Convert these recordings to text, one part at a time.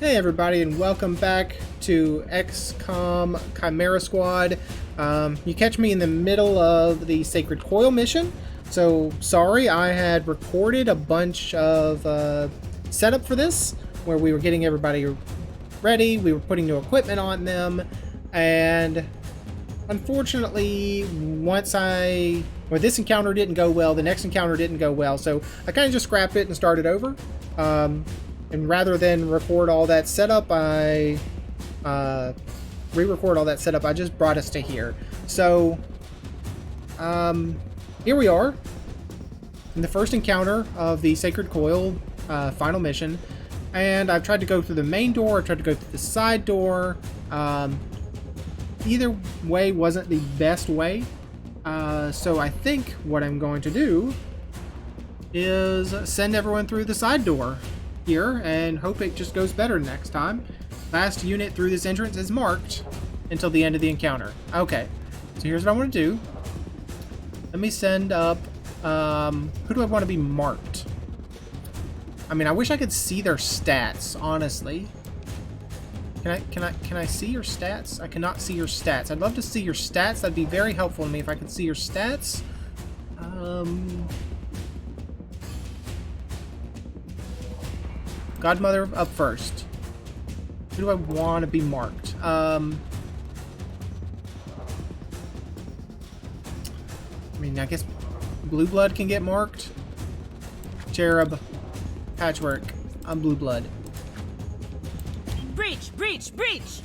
Hey everybody, and welcome back to XCOM Chimera Squad. You catch me in the middle of the Sacred Coil mission, so sorry. I had recorded a bunch of setup for this, where we were getting everybody ready, we were putting new equipment on them, and unfortunately, this encounter didn't go well, the next encounter didn't go well, so I kind of just scrapped it and started over. And rather than record all that setup, I re-record all that setup. I just brought us to here. So, here we are in the first encounter of the Sacred Coil final mission. And I've tried to go through the main door. I've tried to go through the side door. Either way wasn't the best way. So I think what I'm going to do is send everyone through the side door here and hope it just goes better next time. Last unit through this entrance is marked until the end of the encounter. Okay, so here's what I want to do. Let me send up who do I want to be marked? I mean, I wish I could see their stats, honestly. Can I see your stats? I cannot see your stats. I'd love to see your stats. That'd be very helpful to me if I could see your stats. Godmother up first. Who do I want to be marked? I mean, I guess Blue Blood can get marked. Cherub, Patchwork. I'm Blue Blood. Breach! Breach! Breach!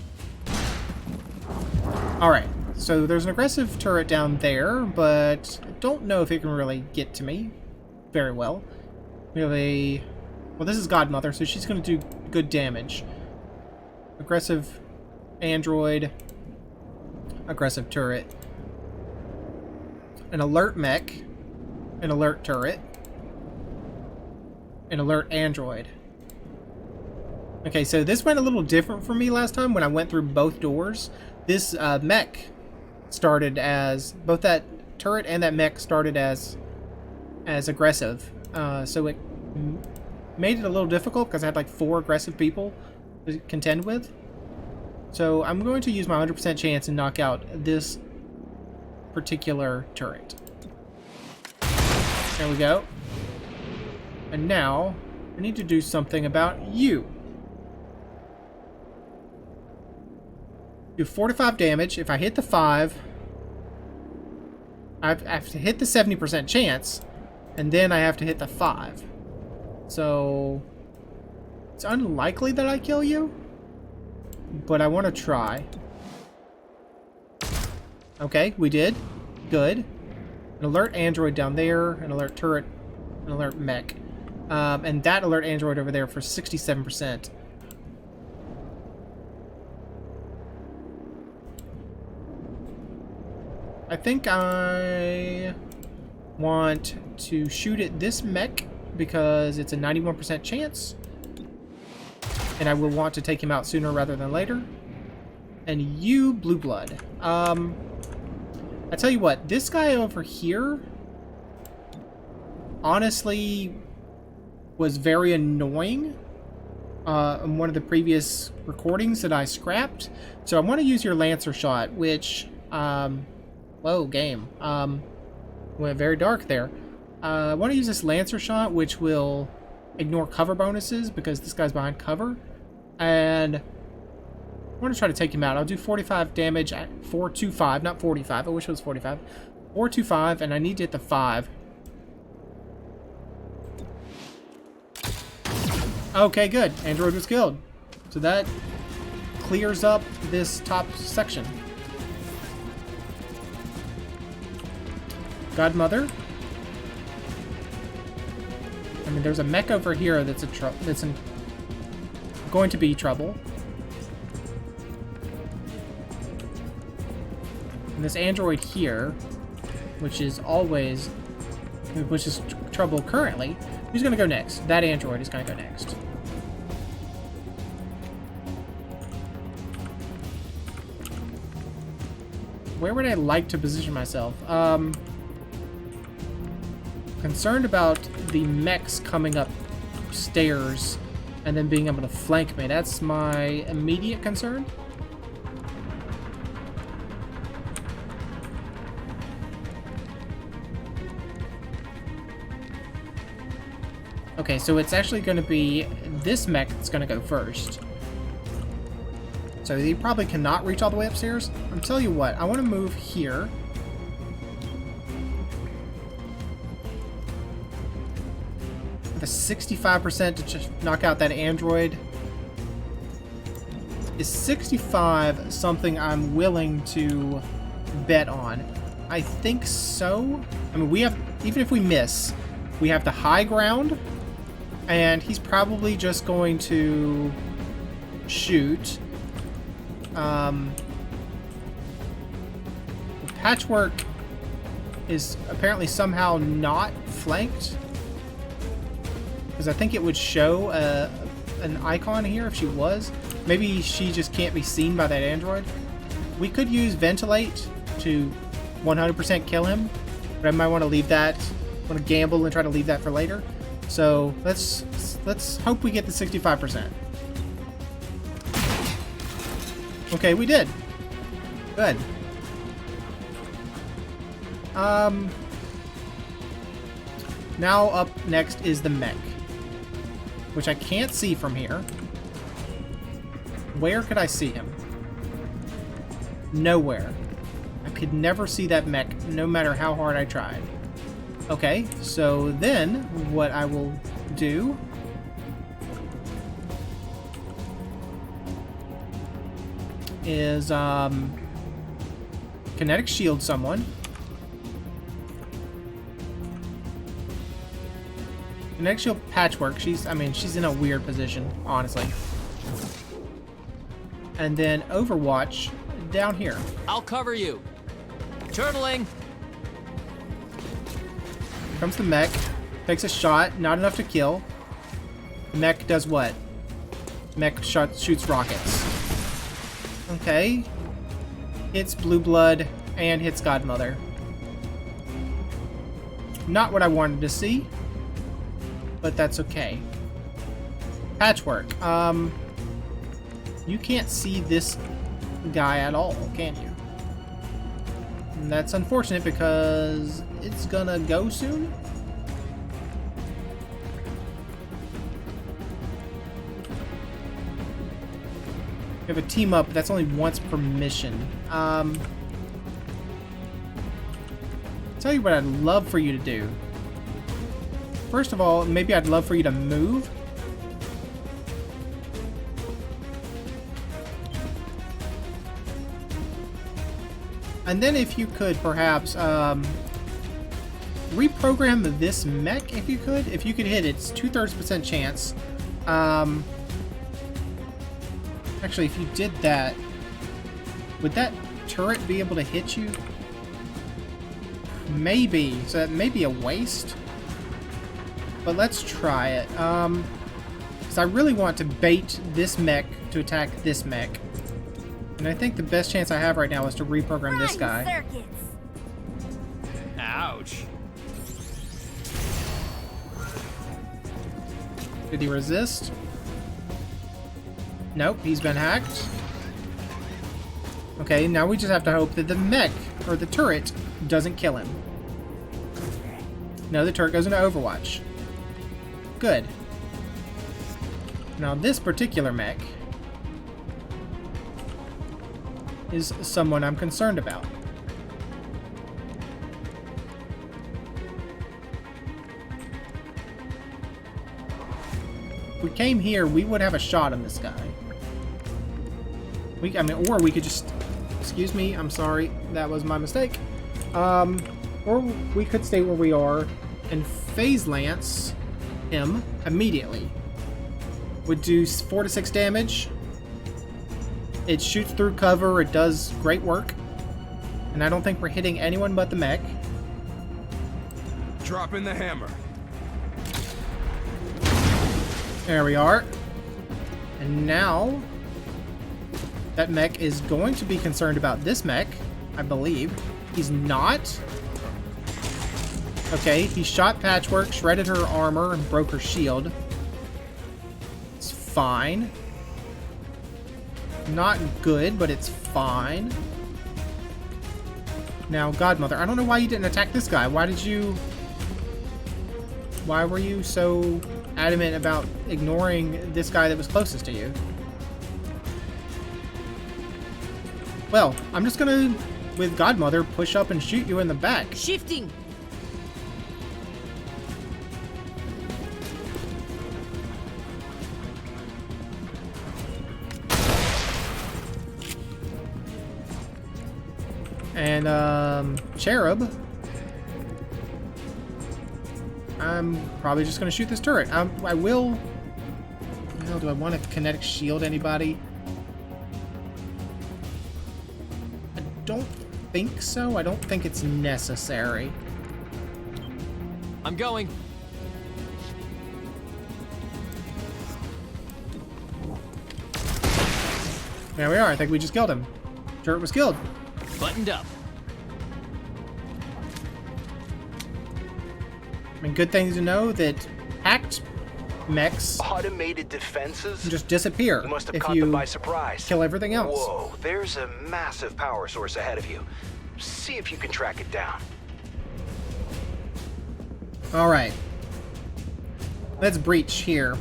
Alright, so there's an aggressive turret down there, but I don't know if it can really get to me very well. We have a... Well, this is Godmother, so she's going to do good damage. Aggressive android. Aggressive turret. An alert mech. An alert turret. An alert android. Okay, so this went a little different for me last time when I went through both doors. This mech started as... Both that turret and that mech started as aggressive. So it made it a little difficult because I had like 4 aggressive people to contend with. So I'm going to use my 100% chance and knock out this particular turret. There we go. And now I need to do something about you. Do 45 damage. If I hit the 5, I have to hit the 70% chance, and then I have to hit the 5. So it's unlikely that I kill you, but I want to try. Okay, we did. Good. An alert android down there, an alert turret, an alert mech. And that alert android over there for 67%. I think I want to shoot at this mech because it's a 91% chance. And I will want to take him out sooner rather than later. And you, Blue Blood. I tell you what, this guy over here honestly was very annoying in one of the previous recordings that I scrapped. So I want to use your Lancer shot, which whoa, game. Went very dark there. I want to use this Lancer shot, which will ignore cover bonuses because this guy's behind cover. And I want to try to take him out. I'll do 45 damage at 425, not 45. I wish it was 45. 425, and I need to hit the 5. Okay, good. Android was killed. So that clears up this top section. Godmother. I mean, there's a mech over here that's going to be trouble. And this android here, which is trouble currently. Who's going to go next? That android is going to go next. Where would I like to position myself? Concerned about the mechs coming up stairs and then being able to flank me. That's my immediate concern. Okay, so it's actually going to be this mech that's going to go first. So he probably cannot reach all the way upstairs. I'm telling you what, I want to move here. With a 65% to just knock out that android. Is 65 something I'm willing to bet on? I think so. I mean, we have, even if we miss, we have the high ground. And he's probably just going to shoot. Patchwork is apparently somehow not flanked. Because I think it would show an icon here if she was. Maybe she just can't be seen by that android. We could use Ventilate to 100% kill him. But I might want to leave that. I want to gamble and try to leave that for later. So let's hope we get the 65%. Okay, we did. Good. Now up next is the mech, which I can't see from here. Where could I see him? Nowhere. I could never see that mech, no matter how hard I tried. Okay, so then what I will do is kinetic shield someone. Kinetic shield Patchwork. She's in a weird position, honestly. And then Overwatch down here. I'll cover you. Turtling. Comes the mech, takes a shot, not enough to kill. The mech does what? Mech shoots rockets. Okay. Hits Blue Blood and hits Godmother. Not what I wanted to see, but that's okay. Patchwork. You can't see this guy at all, can you? And that's unfortunate because it's gonna go soon. We have a team up, but that's only once per mission. Tell you what I'd love for you to do. First of all, maybe I'd love for you to move. And then if you could perhaps reprogram this mech, if you could hit it, it's 2/3% chance. Actually, if you did that, would that turret be able to hit you? Maybe. So that may be a waste. But let's try it. Because I really want to bait this mech to attack this mech. And I think the best chance I have right now is to reprogram this guy. Circuits. Ouch. Did he resist? Nope, he's been hacked. Okay, now we just have to hope that the mech, or the turret, doesn't kill him. No, the turret goes into Overwatch. Good. Now this particular mech is someone I'm concerned about. If we came here, we would have a shot on this guy. Or we could just... Excuse me, I'm sorry. That was my mistake. Or we could stay where we are and phase lance him immediately. Would do 4 to 6 damage. It shoots through cover. It does great work. And I don't think we're hitting anyone but the mech. Drop in the hammer. There we are. And now that mech is going to be concerned about this mech, I believe. He's not. Okay, he shot Patchwork, shredded her armor, and broke her shield. It's fine. Not good, but it's fine. Now, Godmother, I don't know why you didn't attack this guy. Why were you so adamant about ignoring this guy that was closest to you? Well, I'm just gonna, with Godmother, push up and shoot you in the back. Shifting. And, Cherub, I'm probably just going to shoot this turret. I will... Well, do I want to kinetic shield anybody? I don't think so. I don't think it's necessary. I'm going. There we are. I think we just killed him. Turret was killed. Buttoned up. I mean, good thing to know that hacked mechs Automated defenses just disappear must have if caught them you by surprise. kill everything else. Whoa, there's a massive power source ahead of you. See if you can track it down. All right. Let's breach here.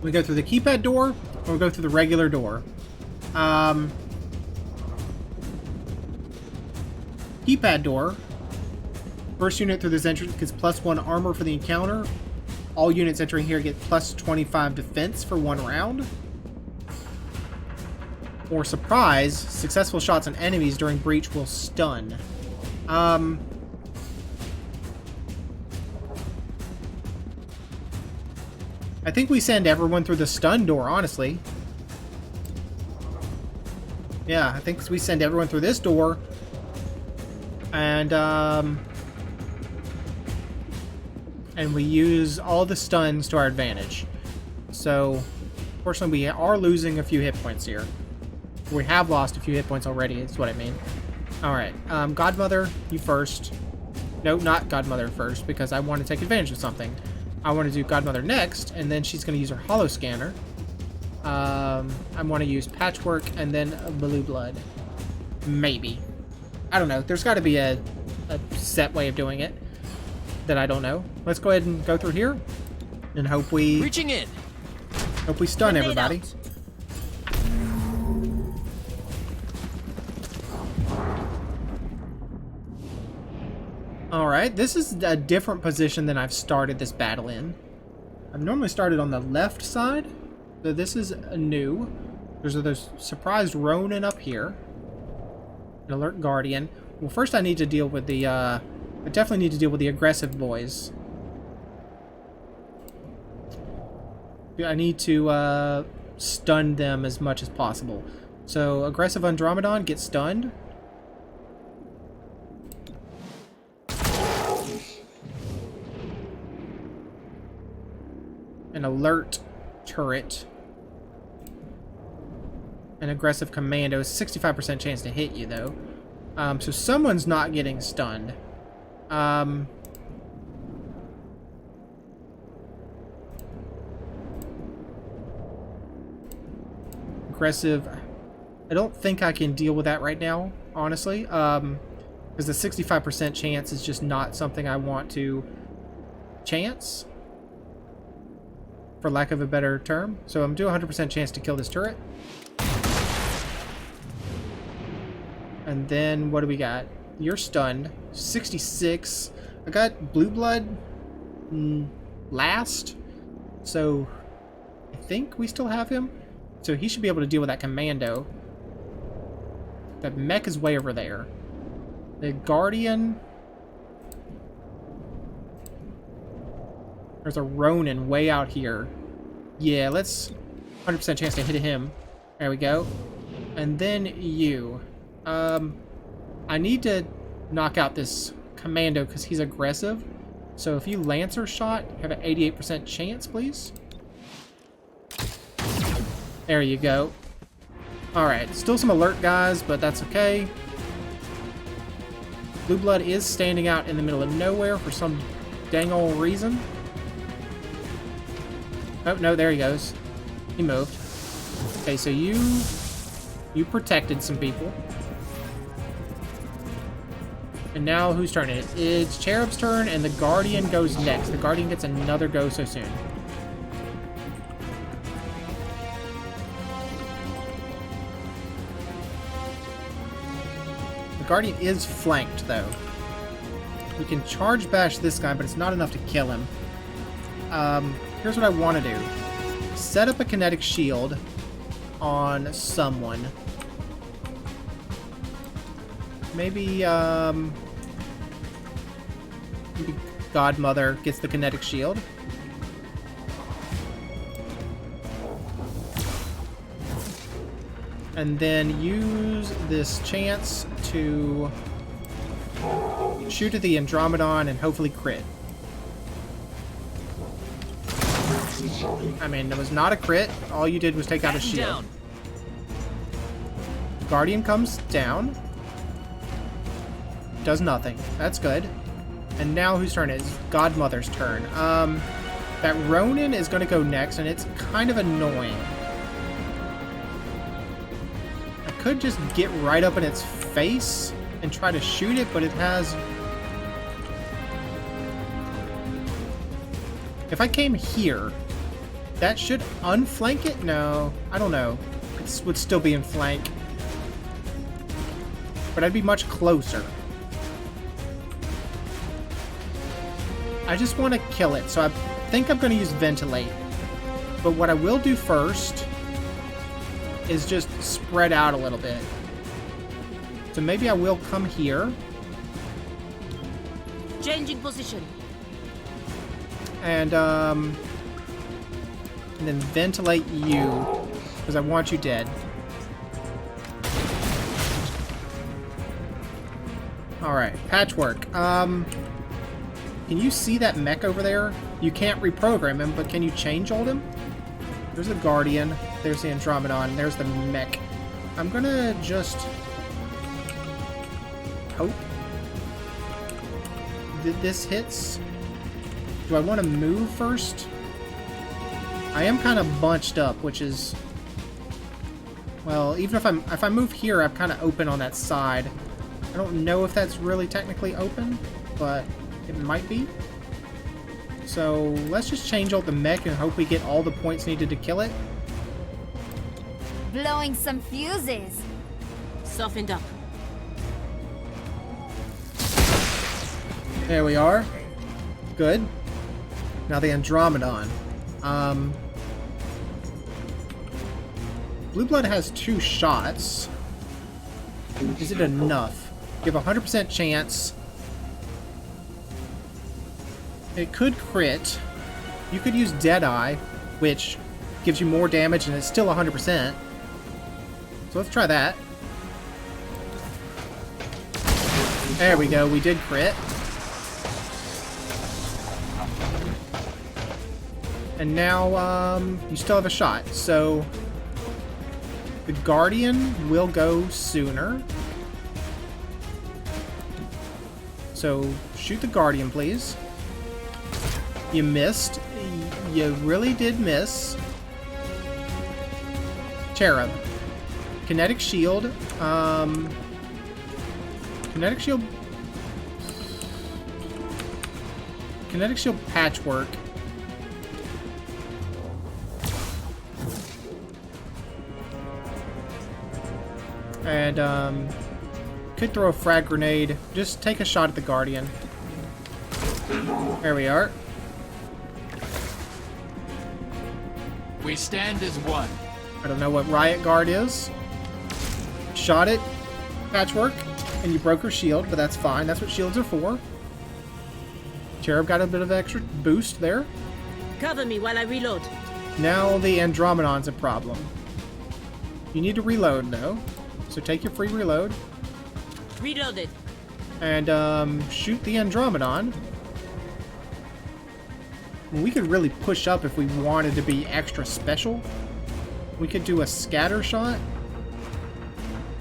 We go through the keypad door, or we go through the regular door. Keypad door. First unit through this entrance gets +1 armor for the encounter. All units entering here get +25 defense for 1 round. Or surprise, successful shots on enemies during breach will stun. I think we send everyone through the stun door, honestly. Yeah, I think we send everyone through this door. And we use all the stuns to our advantage. So, fortunately, we are losing a few hit points here. We have lost a few hit points already, is what I mean. Alright, Godmother, you first. No, not Godmother first, because I want to take advantage of something. I want to do Godmother next, and then she's going to use her holo scanner. I want to use Patchwork, and then Blue Blood. Maybe. I don't know. There's got to be a set way of doing it that I don't know. Let's go ahead and go through here and hope we Reaching in. stun everybody. Alright, this is a different position than I've started this battle in. I've normally started on the left side, so this is new. There's surprised Ronin up here. An alert Guardian. Well, first I need to deal with the, I definitely need to deal with the aggressive boys. I need to, stun them as much as possible. So, aggressive Andromedon gets stunned. An alert turret. An aggressive commando. 65% chance to hit you, though. So someone's not getting stunned. Aggressive. I don't think I can deal with that right now, honestly. Because the 65% chance is just not something I want to chance, for lack of a better term. So I'm doing 100% chance to kill this turret. And then, what do we got? You're stunned. 66. I got Blue Blood last. So, I think we still have him. So he should be able to deal with that commando. That mech is way over there. The Guardian. There's a Ronin way out here. Yeah, let's 100% chance to hit him. There we go. And then you. I need to knock out this commando because he's aggressive. So if you Lancer shot, you have an 88% chance, please. There you go. Alright, still some alert guys, but that's okay. Blue Blood is standing out in the middle of nowhere for some dang old reason. Oh, no, there he goes. He moved. Okay, so you protected some people. And now whose turn it is? It's Cherub's turn, and the Guardian goes next. The Guardian gets another go so soon. The Guardian is flanked, though. We can charge bash this guy, but it's not enough to kill him. Here's what I want to do. Set up a kinetic shield on someone. Maybe Godmother gets the kinetic shield. And then use this chance to shoot at the Andromedon and hopefully crit. I mean, it was not a crit. All you did was take out a shield. Guardian comes down. Does nothing. That's good. And now whose turn it is? Godmother's turn. That Ronin is going to go next, and it's kind of annoying. I could just get right up in its face and try to shoot it, but it has... If I came here, that should unflank it? No, I don't know. It would still be in flank. But I'd be much closer. I just want to kill it, so I think I'm going to use Ventilate. But what I will do first is just spread out a little bit. So maybe I will come here. Changing position. And then ventilate you, because I want you dead. Alright, Patchwork. Can you see that mech over there? You can't reprogram him, but can you change hold him? There's the Guardian, there's the Andromedon, there's the mech. I'm gonna just hope that this hits. Do I want to move first? I am kind of bunched up, which is... Well, even if I move here, I'm kind of open on that side. I don't know if that's really technically open, but it might be. So let's just change out the mech and hope we get all the points needed to kill it. Blowing some fuses. Softened up. There we are. Good. Now the Andromedon. Blue Blood has 2 shots. Is it enough? You have a 100% chance. It could crit. You could use Deadeye, which gives you more damage and it's still 100%. So let's try that. There we go, we did crit. And now, you still have a shot, so the Guardian will go sooner. So shoot the Guardian, please. You missed. You really did miss. Cherub. Kinetic Shield. Kinetic Shield. Kinetic Shield Patchwork. And, could throw a frag grenade. Just take a shot at the Guardian. There we are. We stand as one. I don't know what Riot Guard is. Shot it. Patchwork. And you broke her shield, but that's fine. That's what shields are for. Cherub got a bit of extra boost there. Cover me while I reload. Now the Andromedon's a problem. You need to reload, though. So take your free reload. Reloaded. And, shoot the Andromedon. We could really push up if we wanted to be extra special. We could do a scatter shot.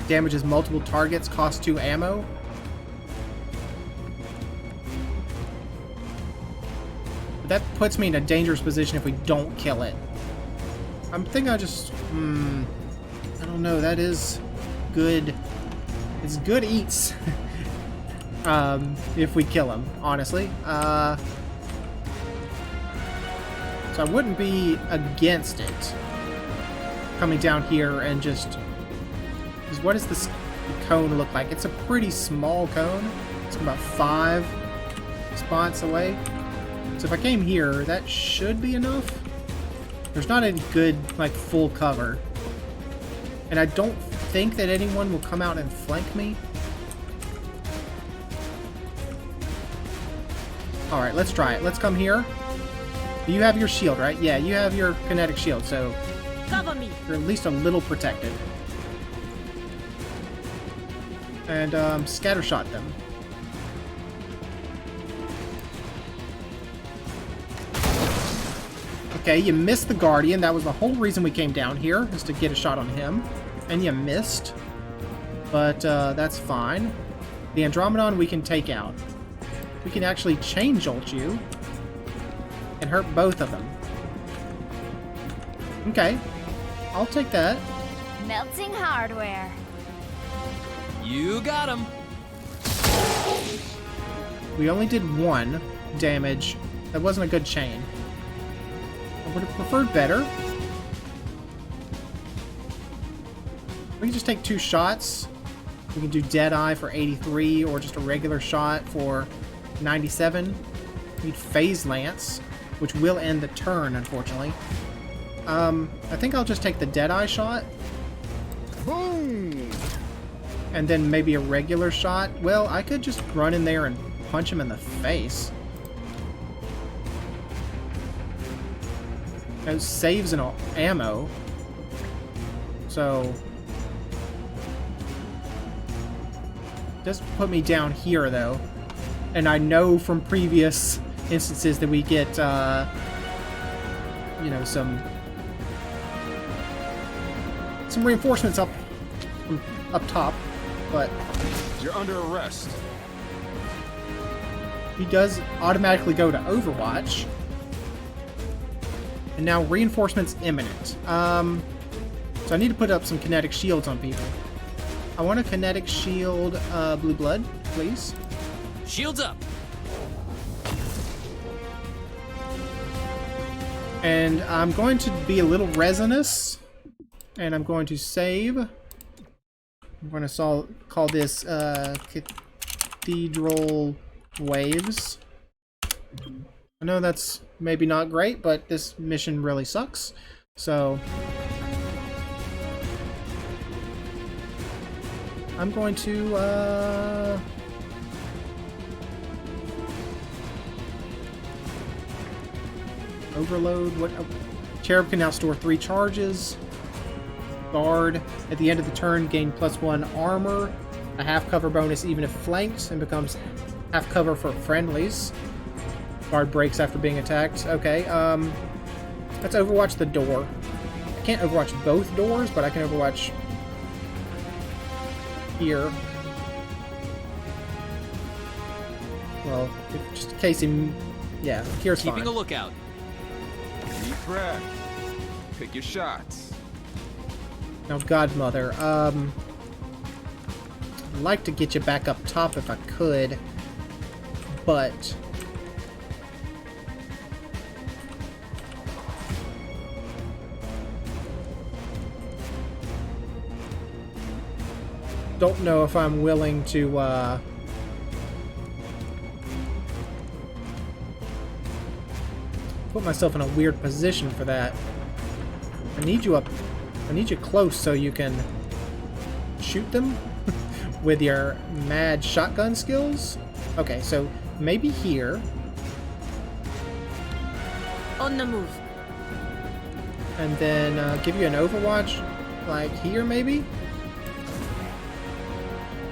Damages multiple targets, costs 2 ammo. But that puts me in a dangerous position if we don't kill it. I'm thinking I just... I don't know. That is good. It's good eats. If we kill him, honestly. So I wouldn't be against it. Coming down here and just... Because what does this cone look like? It's a pretty small cone. It's about 5 spots away. So if I came here, that should be enough. There's not a good, like, full cover. And I don't think that anyone will come out and flank me. Alright, let's try it. Let's come here. You have your shield, right? Yeah, you have your kinetic shield, so Cover me. you're at least a little protected. And scattershot them. Okay, you missed the Guardian. That was the whole reason we came down here, is to get a shot on him. And you missed. But that's fine. The Andromedon we can take out. We can actually chain jolt you and hurt both of them. Okay, I'll take that. Melting hardware. You got him. We only did 1 damage. That wasn't a good chain. I would have preferred better. We can just take 2 shots. We can do Deadeye for 83 or just a regular shot for 97. We need Phase Lance, which will end the turn, unfortunately. I think I'll just take the Deadeye shot. Boom! And then maybe a regular shot. Well, I could just run in there and punch him in the face. It saves an ammo. So... Just put me down here, though. And I know from previous instances that we get, you know, some reinforcements up top, but You're under arrest. he does automatically go to Overwatch. And now reinforcements imminent. So I need to put up some kinetic shields on people. I want a kinetic shield, Blue Blood, please. Shields up. And I'm going to be a little resinous. And I'm going to save. I'm going to call this Cathedral Waves. I know that's maybe not great, but this mission really sucks. So I'm going to overload. What? Oh, Cherub can now store 3 charges. Guard at the end of the turn gain +1 armor, a half cover bonus even if flanked, and becomes half cover for friendlies. Guard breaks after being attacked. Okay, let's overwatch the door. I can't overwatch both doors, but I can overwatch here. Well, just in case he... Yeah, here's fine. Keeping a lookout. Deep breath. Pick your shots. Now, Godmother, I'd like to get you back up top if I could, but... don't know if I'm willing to, put myself in a weird position for that. I need you up. I need you close so you can shoot them with your mad shotgun skills. Okay, so maybe here. On the move. And then give you an overwatch, like here maybe?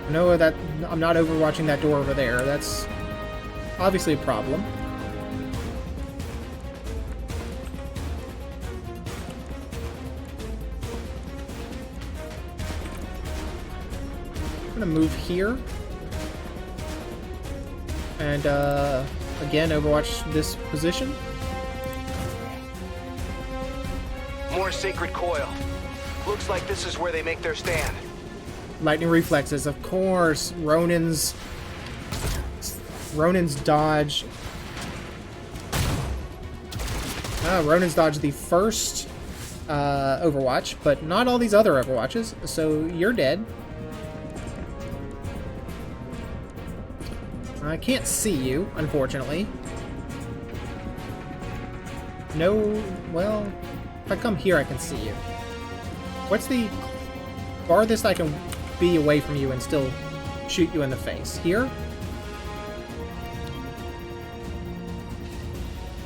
I know that I'm not overwatching that door over there. That's obviously a problem. I'm gonna move here. And again, overwatch this position. More more Sacred Coil. Looks like this is where they make their stand. Lightning reflexes, of course. Ronin's dodge. Ronin's dodge the first Overwatch, but not all these other Overwatches, so you're dead. I can't see you, unfortunately. No, well, if I come here I can see you. What's the farthest I can be away from you and still shoot you in the face? Here?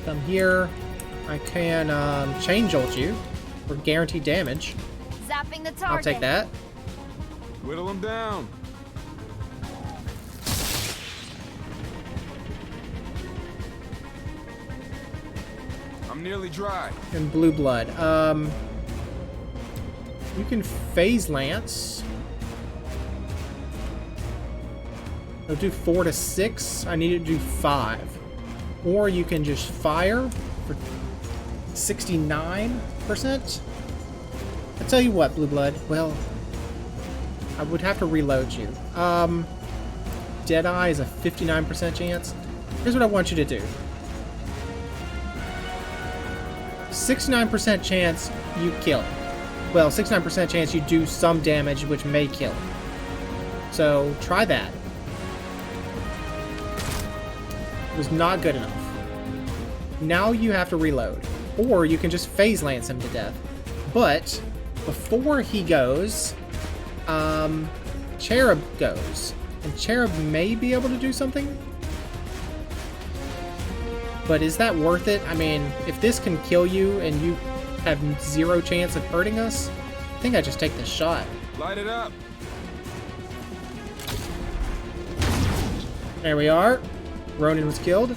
Come here. I can chain jolt you for guaranteed damage. Zapping the target. I'll take that. Whittle him down. I'm nearly dry. And blue blood. You can phase lance. I'll do 4 to 6. I need to do 5. Or you can just fire for 69%. I'll tell you what, blue blood. Well, I would have to reload you. Deadeye is a 59% chance. Here's what I want you to do. 69% chance you kill him. Well, 69% chance you do some damage which may kill him. So, try that. It was not good enough. Now you have to reload. Or you can just phase lance him to death. But, before he goes, Cherub goes. And Cherub may be able to do something? But is that worth it? I mean, if this can kill you and you have 0 chance of hurting us, I think I just take this shot. Light it up. There we are. Ronin was killed.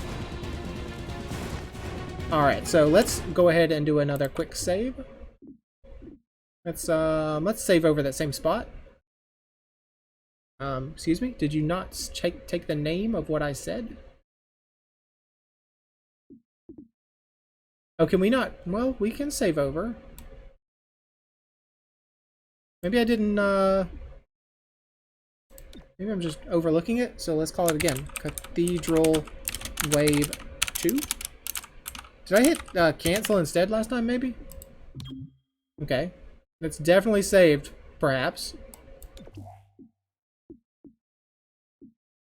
Alright, so let's go ahead and do another quick save. Let's save over that same spot. Excuse me? Did you not take the name of what I said? Oh, can we not? Well, we can save over. Maybe I didn't, maybe I'm just overlooking it, so let's call it again. Cathedral Wave 2. Did I hit cancel instead last time, maybe? Okay. It's definitely saved, perhaps.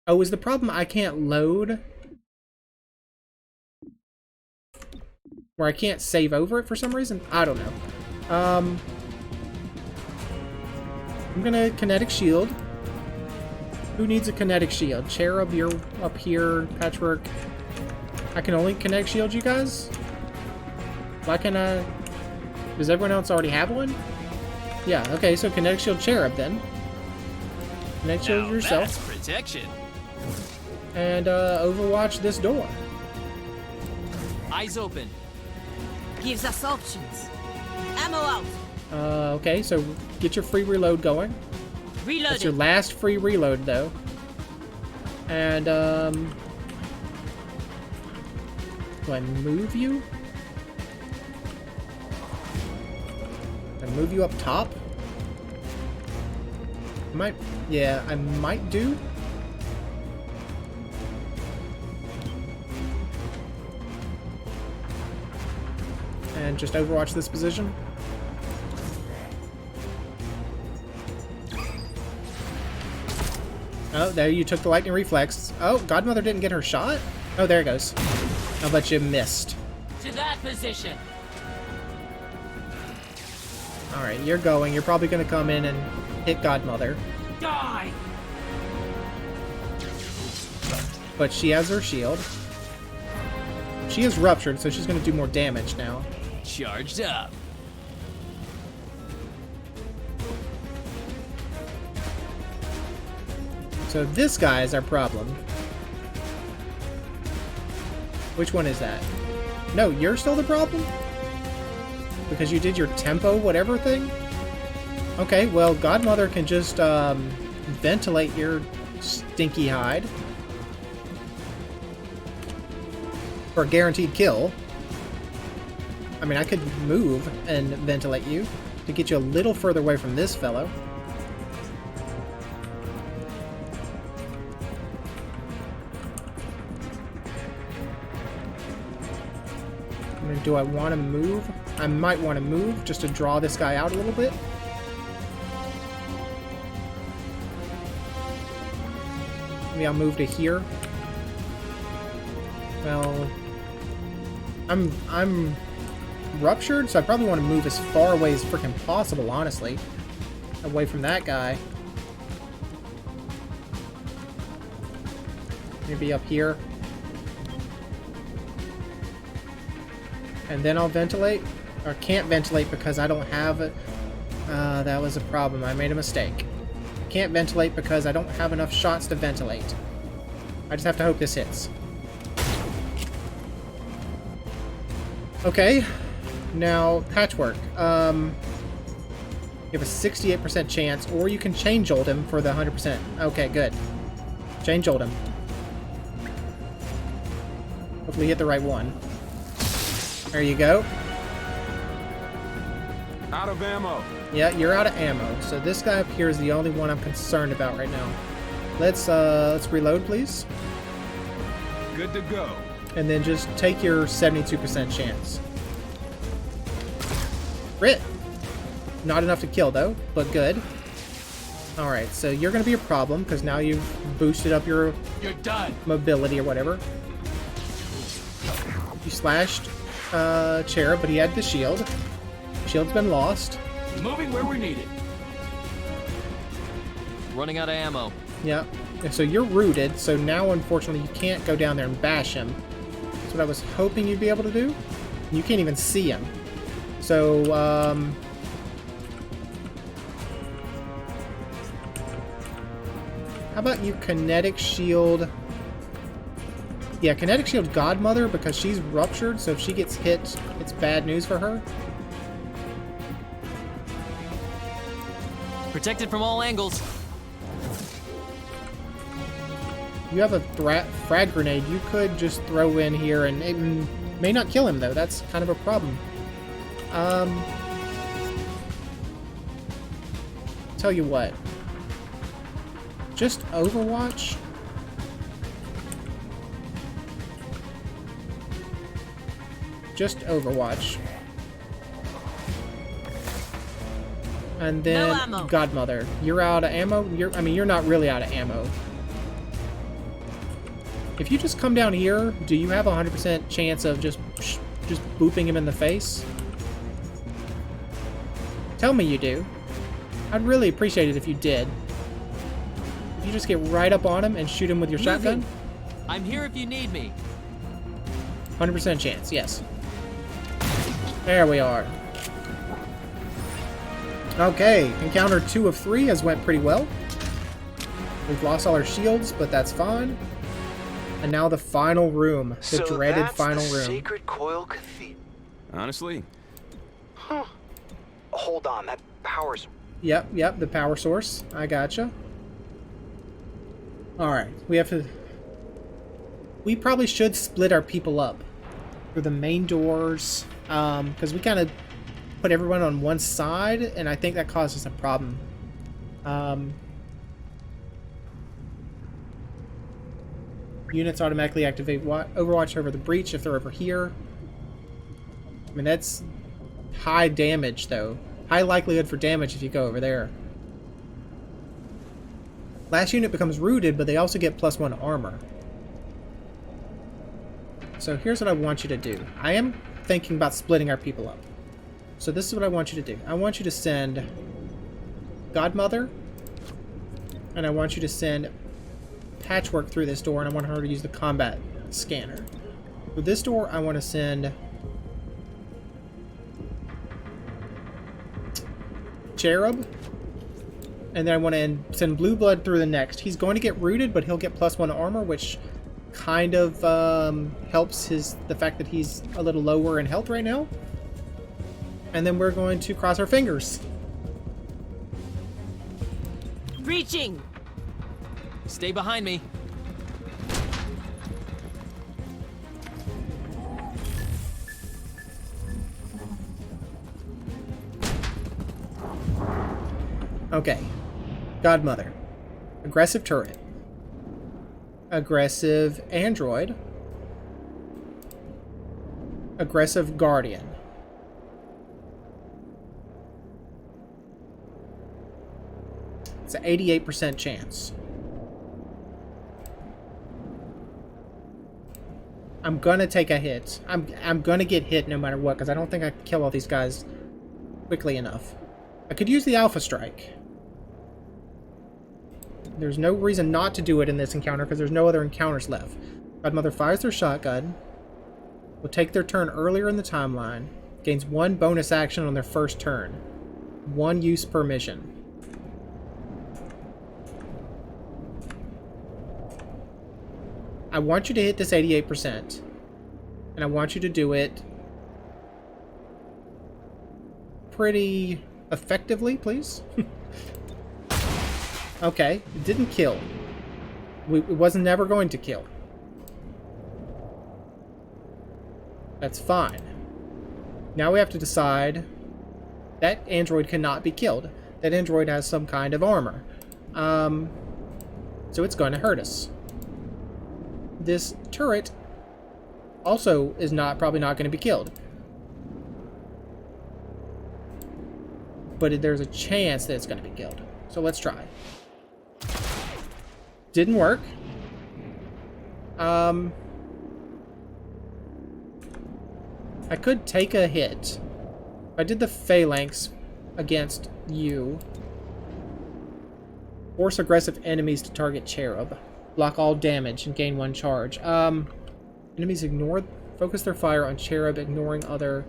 Oh, is the problem I can't load? Where I can't save over it for some reason? I don't know. I'm gonna kinetic shield. Who needs a kinetic shield? Cherub, you're up here. Patchwork. I can only kinetic shield you guys? Why can I... Does everyone else already have one? Yeah, okay, so kinetic shield Cherub then. Kinetic shield Now yourself. that's protection. And overwatch this door. Eyes open. Gives us options. Ammo out. Okay, so get your free reload going. Reloading. That's your last free reload, though. And, do I move you? I move you up top? Yeah, I might do. And just overwatch this position. Oh, there you took the lightning reflex. Oh, Godmother didn't get her shot? Oh, there it goes. How about you missed? To that position. Alright, you're going. You're probably going to come in and hit Godmother. Die. But she has her shield. She is ruptured, so she's going to do more damage now. Charged up. So this guy is our problem. Which one is that? No, you're still the problem? Because you did your tempo whatever thing? Okay, well, Godmother can just ventilate your stinky hide. For a guaranteed kill. I mean, I could move and ventilate you to get you a little further away from this fellow. I mean, do I want to move? I might want to move just to draw this guy out a little bit. Maybe I'll move to here. Well, I'm ruptured, so I probably want to move as far away as freaking possible, honestly. Away from that guy. Maybe up here. And then I'll ventilate. Or can't ventilate because I don't have it. That was a problem. I made a mistake. Can't ventilate because I don't have enough shots to ventilate. I just have to hope this hits. Okay. Now, patchwork. You have a 68% chance, or you can chain jolt him for the 100%. Okay, good. Chain jolt him. Hopefully hit the right one. There you go. Out of ammo. Yeah, you're out of ammo. So this guy up here is the only one I'm concerned about right now. Let's reload, please. Good to go. And then just take your 72% chance. Crit! Not enough to kill, though, but good. Alright, so you're going to be a problem, because now you've boosted up your You're done. mobility or whatever. You slashed Cherub, but he had the shield. Shield's been lost. Moving where we're needed. Running out of ammo. Yeah. And so you're rooted, so now unfortunately you can't go down there and bash him. That's what I was hoping you'd be able to do. You can't even see him. So, how about you kinetic shield? Yeah, kinetic shield Godmother, because she's ruptured, so if she gets hit, it's bad news for her. Protected from all angles. You have a frag grenade you could just throw in here, and it may not kill him, though. That's kind of a problem. Tell you what. Just Overwatch. Just Overwatch. And then No ammo. Godmother. You're out of ammo? I mean, you're not really out of ammo. If you just come down here, do you have a 100% chance of just booping him in the face? Tell me you do. I'd really appreciate it if you did. If you just get right up on him and shoot him with your shotgun. I'm here if you need me. 100% chance, yes. There we are. Okay, encounter 2 of 3 has went pretty well. We've lost all our shields, but that's fine. And now the final room, the dreaded that's final the room. Sacred Coil Cathedral. Honestly, Huh. Hold on, that power's... Yep, the power source. I gotcha. Alright, we have to... We probably should split our people up through the main doors, because we kind of put everyone on one side, and I think that causes a problem. Units automatically activate Overwatch over the breach if they're over here. I mean, that's high damage, though. High likelihood for damage if you go over there. Last unit becomes rooted, but they also get +1 armor. So here's what I want you to do. I am thinking about splitting our people up. So this is what I want you to do. I want you to send Godmother, and I want you to send Patchwork through this door, and I want her to use the combat scanner. With this door, I want to send Cherub, and then I want to send Blue Blood through the next. He's going to get rooted, but he'll get +1 armor, which kind of helps the fact that he's a little lower in health right now. And then we're going to cross our fingers. Breaching! Stay behind me. Okay. Godmother. Aggressive turret. Aggressive android. Aggressive guardian. It's an 88% chance. I'm gonna take a hit. I'm gonna get hit no matter what, because I don't think I can kill all these guys quickly enough. I could use the Alpha Strike. There's no reason not to do it in this encounter, because there's no other encounters left. Godmother fires their shotgun. Will take their turn earlier in the timeline. Gains 1 bonus action on their first turn. 1 use per mission. I want you to hit this 88%. And I want you to do it pretty effectively, please. Okay, it didn't kill. It wasn't never going to kill. That's fine. Now we have to decide that android cannot be killed. That android has some kind of armor. So it's going to hurt us. This turret also is probably not going to be killed. But there's a chance that it's going to be killed. So let's try. Didn't work. I could take a hit. If I did the phalanx against you. Force aggressive enemies to target Cherub. Block all damage and gain 1 charge. Enemies focus their fire on Cherub, ignoring other...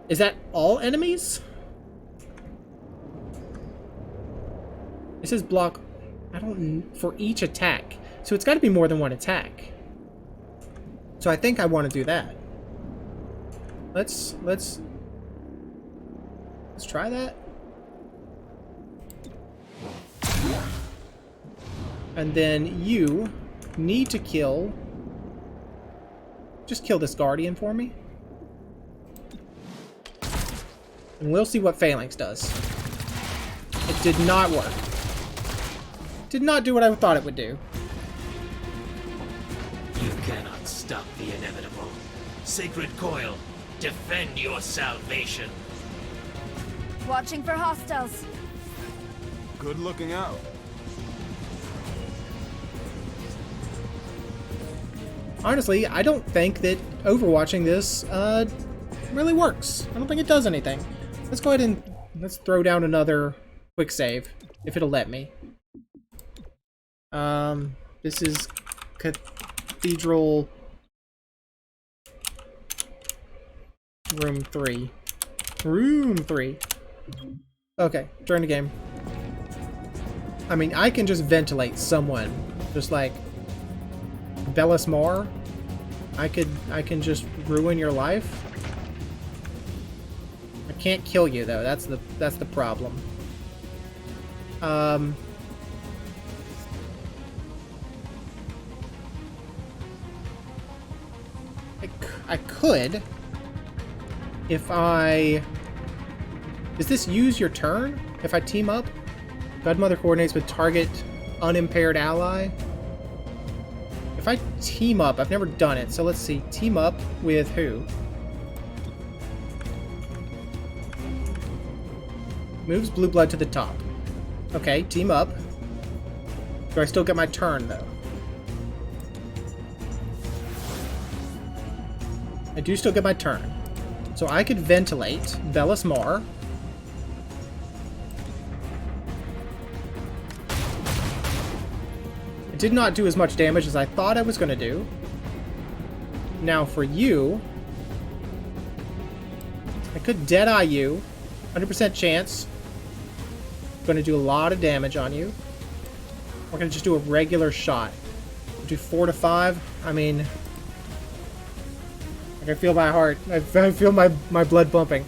Is that all enemies? It says block, for each attack. So it's got to be more than 1 attack. So I think I want to do that. Let's try that. And then you need to kill... Just kill this guardian for me. And we'll see what phalanx does. It did not work. Did not do what I thought it would do. You cannot stop the inevitable. Sacred Coil, defend your salvation. Watching for hostiles. Good looking out. Honestly, I don't think that overwatching this really works. I don't think it does anything. Let's go ahead and let's throw down another quick save, if it'll let me. This is Cathedral Room 3. Room 3. Okay, during the game. I mean, I can just ventilate someone. Just like Bellis Mar. I can just ruin your life. I can't kill you though. That's the problem. I could, if I... Does this use your turn? If I team up? Godmother coordinates with target unimpaired ally. If I team up, I've never done it, so let's see. Team up with who? Moves blue blood to the top. Okay, team up. Do I still get my turn, though? I do still get my turn. So I could ventilate Bellis Mar. It did not do as much damage as I thought I was going to do. Now for you, I could Deadeye you. 100% chance. Going to do a lot of damage on you. We're going to just do a regular shot. We'll do 4 to 5. I mean... I can feel my heart. I feel my blood pumping.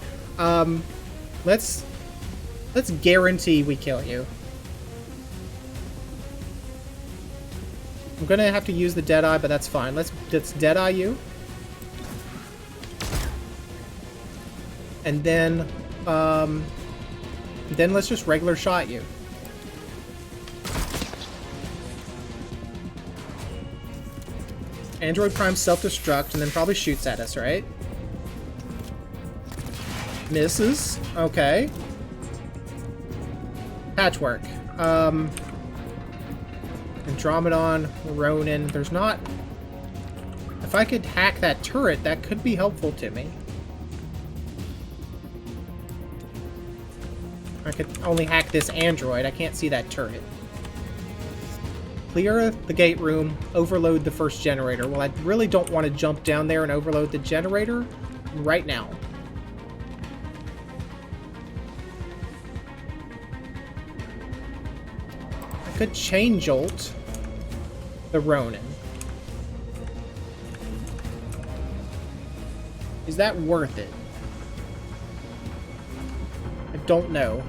Let's guarantee we kill you. I'm gonna have to use the Deadeye, but that's fine. Let's Deadeye you. And then Then let's just regular shot you. Android Prime self-destruct and then probably shoots at us, right? Misses. Okay. Patchwork. Andromedon, Ronin. There's not... If I could hack that turret, that could be helpful to me. I could only hack this android. I can't see that turret. Clear the gate room, overload the first generator. Well, I really don't want to jump down there and overload the generator right now. I could chain jolt the Ronin. Is that worth it? I don't know.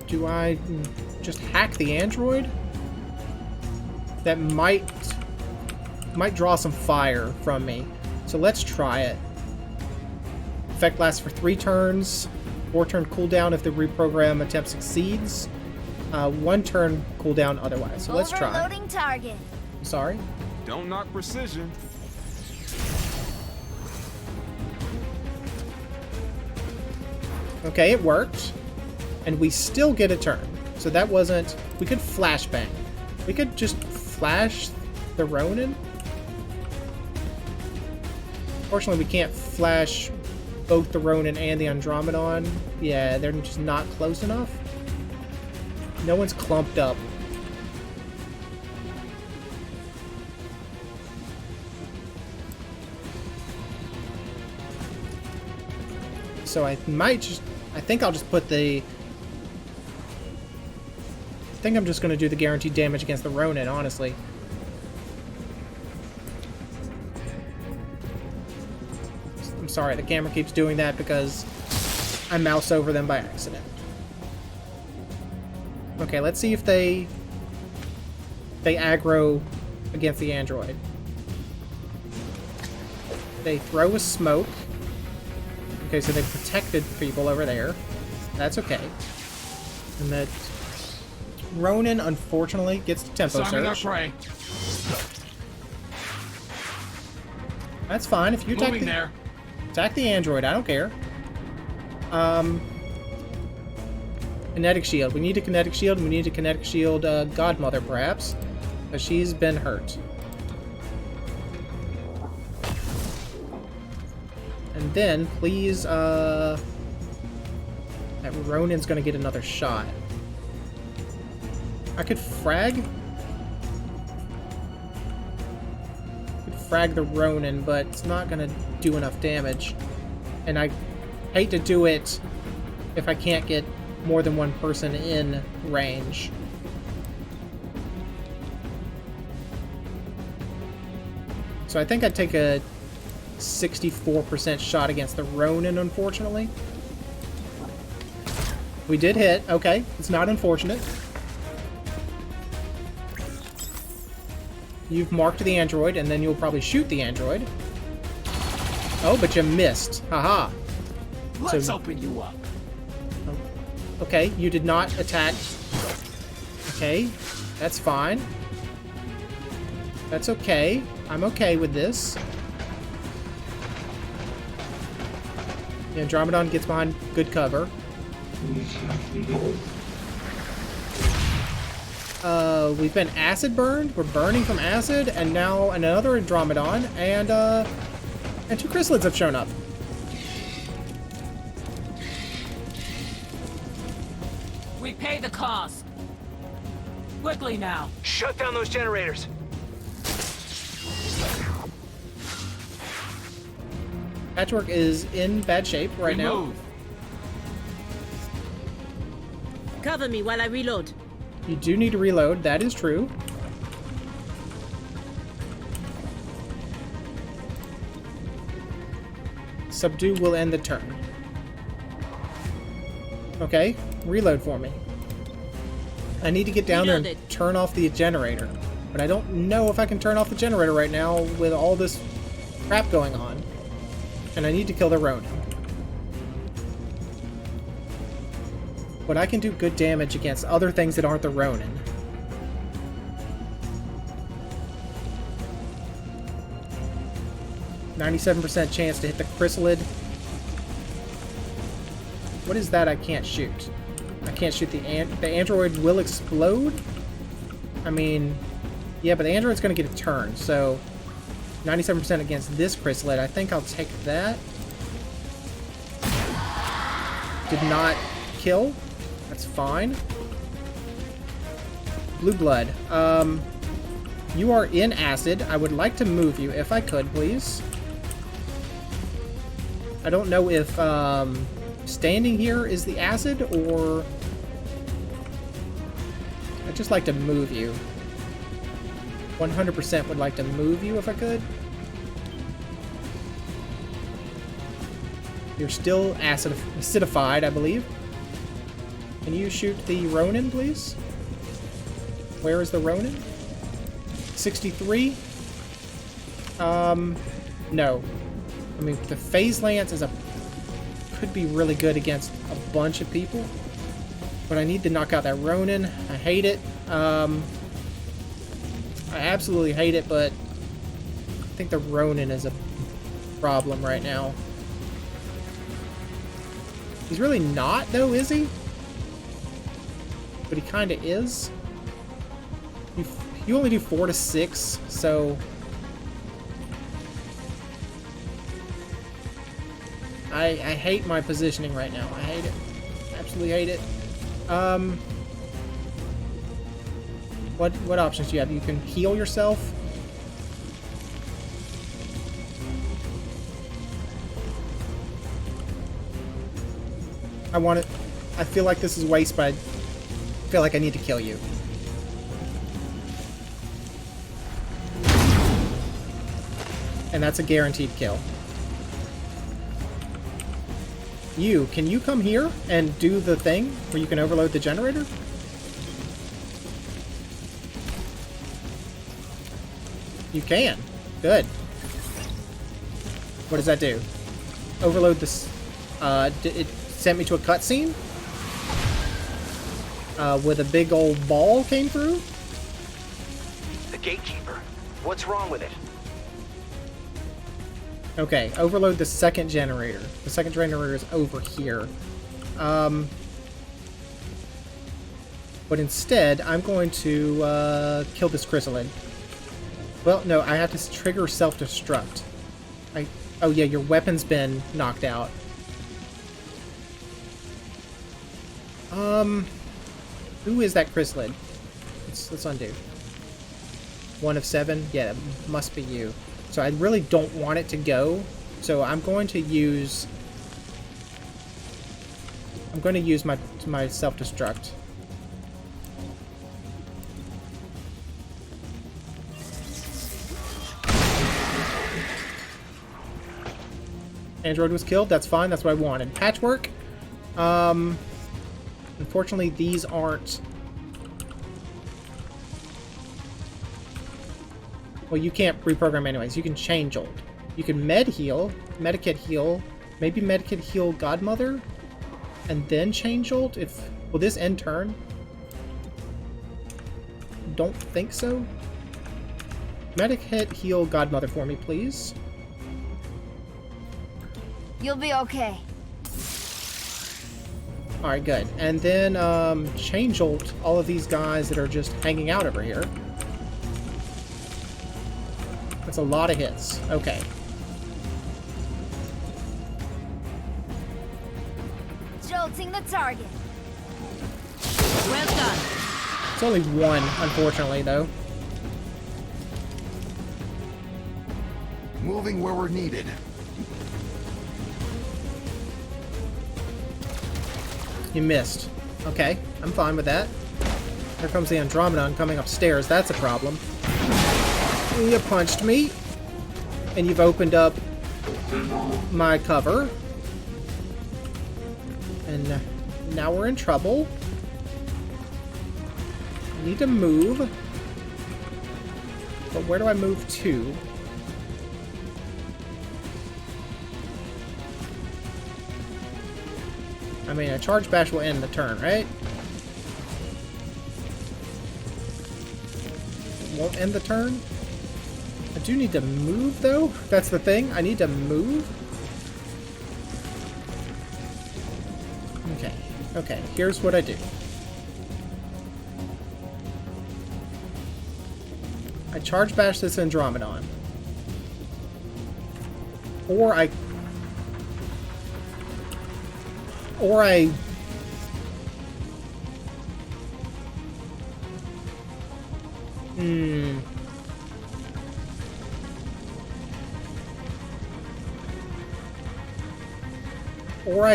Do I just hack the android? That might draw some fire from me. So let's try it. Effect lasts for 3 turns. 4-turn cooldown if the reprogram attempt succeeds. 1 turn cooldown otherwise. So let's try. Overloading target. Sorry. Don't knock precision. Okay, it worked. And we still get a turn. So that wasn't... We could flashbang. We could just flash the Ronin. Fortunately, we can't flash both the Ronin and the Andromedon. Yeah, they're just not close enough. No one's clumped up. So I might just... I think I'll just put the... I think I'm just going to do the guaranteed damage against the Ronin, honestly. I'm sorry, the camera keeps doing that because I mouse over them by accident. Okay, let's see if they aggro against the android. They throw a smoke. Okay, so they protected people over there. That's okay. And that Ronin, unfortunately, gets the tempo Simon our surge. prey. That's fine. If you Moving there. attack the android, I don't care. Kinetic shield. We need a kinetic shield. We need a kinetic shield Godmother, perhaps. But she's been hurt. And then, please, that Ronin's gonna get another shot. I could frag? Frag the Ronin, but it's not gonna do enough damage. And I hate to do it if I can't get more than one person in range. So I think I'd take a 64% shot against the Ronin, unfortunately. We did hit. Okay, it's not unfortunate. You've marked the android, and then you'll probably shoot the android. Oh, but you missed. Haha. Let's open you up. Okay, you did not attack. Okay, that's fine. That's okay. I'm okay with this. The Andromedon gets behind good cover. We've been acid burned. We're burning from acid, and now another Andromedon, and 2 chrysalids have shown up. We pay the cost. Quickly now. Shut down those generators. Patchwork is in bad shape right now. Move. Cover me while I reload. You do need to reload, that is true. Subdue will end the turn. Okay, reload for me. I need to get down there and Reloaded. turn off the generator. But I don't know if I can turn off the generator right now with all this crap going on. And I need to kill the Ronin. But I can do good damage against other things that aren't the Ronin. %97 chance to hit the chrysalid. What is that I can't shoot? I can't shoot the android will explode? I mean, yeah, but the android's going to get a turn, so 97% against this chrysalid. I think I'll take that. Did not kill. That's fine. Blue blood. You are in acid. I would like to move you if I could, please. I don't know if standing here is the acid, or I'd just like to move you. 100% would like to move you if I could. You're still acidified, I believe. Can you shoot the Ronin, please? Where is the Ronin? 63? No. I mean, the Phase Lance could be really good against a bunch of people. But I need to knock out that Ronin. I hate it. I absolutely hate it, but I think the Ronin is a problem right now. He's really not, though, is he? But he kind of is. You only do 4 to 6, so I hate my positioning right now. I hate it. Absolutely hate it. What options do you have? You can heal yourself. I want it. I feel like this is waste, but I feel like I need to kill you. And that's a guaranteed kill. Can you come here and do the thing where you can overload the generator? You can. Good. What does that do? Overload this. It sent me to a cutscene? With a big old ball came through? The gatekeeper. What's wrong with it? Okay, overload the second generator. The second generator is over here. But instead, I'm going to kill this chrysalid. Well, no, I have to trigger self-destruct. Oh yeah, your weapon's been knocked out. Who is that chrysalid? Let's undo. 1 of 7? Yeah, it must be you. So I really don't want it to go. So I'm going to use my self-destruct. Android was killed. That's fine. That's what I wanted. Patchwork. Unfortunately, these aren't. Well, you can't reprogram anyways. You can change old. You can medikit heal, maybe medikit heal Godmother, and then change old. Will this end turn? Don't think so. Medikit heal Godmother for me, please. You'll be okay. Alright, good. And then change ult all of these guys that are just hanging out over here. That's a lot of hits. Okay. Jolting the target. Well done. It's only one, unfortunately, though. Moving where we're needed. You missed. Okay, I'm fine with that. Here comes the Andromedon coming upstairs. That's a problem. You punched me. And you've opened up my cover. And now we're in trouble. I need to move. But where do I move to? I mean, a charge bash will end the turn, right? Won't end the turn? I do need to move, though. That's the thing. I need to move. Okay. Okay, here's what I do. I charge bash this Andromedon. Or I... Or I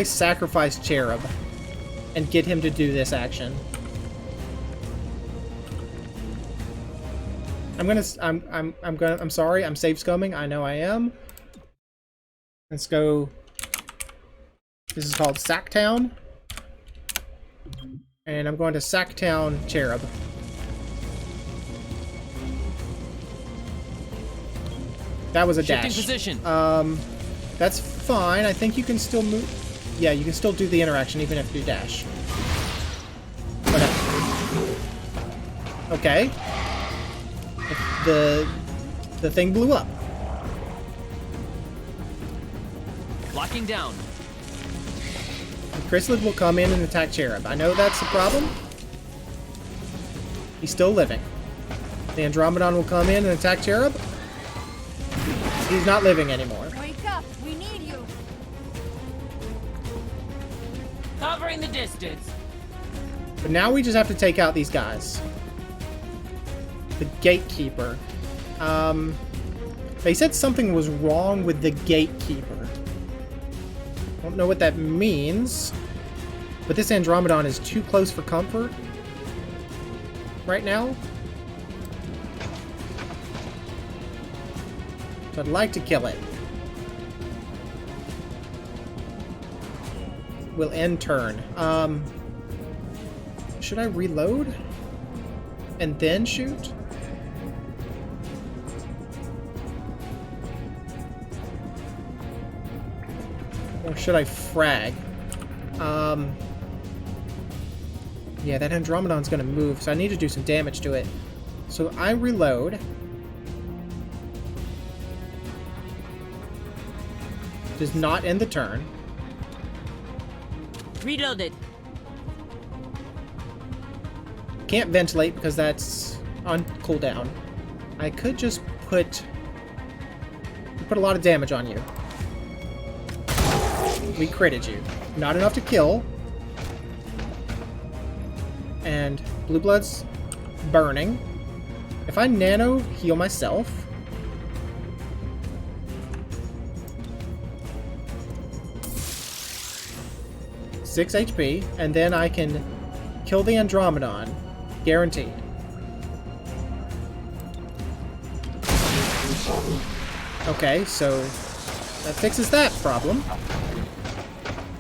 sacrifice Cherub and get him to do this action. I'm sorry, I'm save scumming. I know I am. Let's go. This is called Sacktown. And I'm going to Sacktown Cherub. That was a Shifting dash. position. That's fine. I think you can still move. Yeah, you can still do the interaction even if you dash. Whatever. Okay. The thing blew up. Locking down. The Chrysalid will come in and attack Cherub. I know that's the problem. He's still living. The Andromedon will come in and attack Cherub. He's not living anymore. Wake up! We need you! Covering the distance. But now we just have to take out these guys. The Gatekeeper. They said something was wrong with the Gatekeeper. I don't know what that means. But this Andromedon is too close for comfort right now. So I'd like to kill it. We'll end turn. Should I reload? And then shoot? Or should I frag? Yeah, that Andromedon's gonna move, so I need to do some damage to it. So I reload. Does not end the turn. Reloaded. Can't ventilate because that's on cooldown. I could just put a lot of damage on you. We critted you. Not enough to kill. And Blue Blood's burning. If I nano heal myself. Six HP, and then I can kill the Andromedon. Guaranteed. Okay, so that fixes that problem.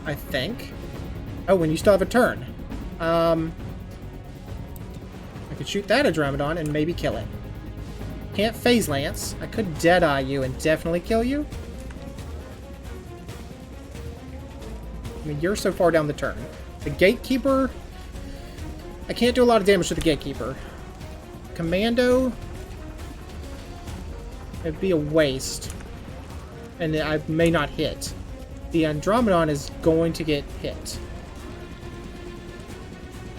I think. Oh, and you still have a turn. I could shoot that Andromedon and maybe kill it. Can't Phase Lance. I could Deadeye you and definitely kill you. I mean, you're so far down the turn. The Gatekeeper... I can't do a lot of damage to the Gatekeeper. Commando... It'd be a waste. And I may not hit. The Andromedon is going to get hit.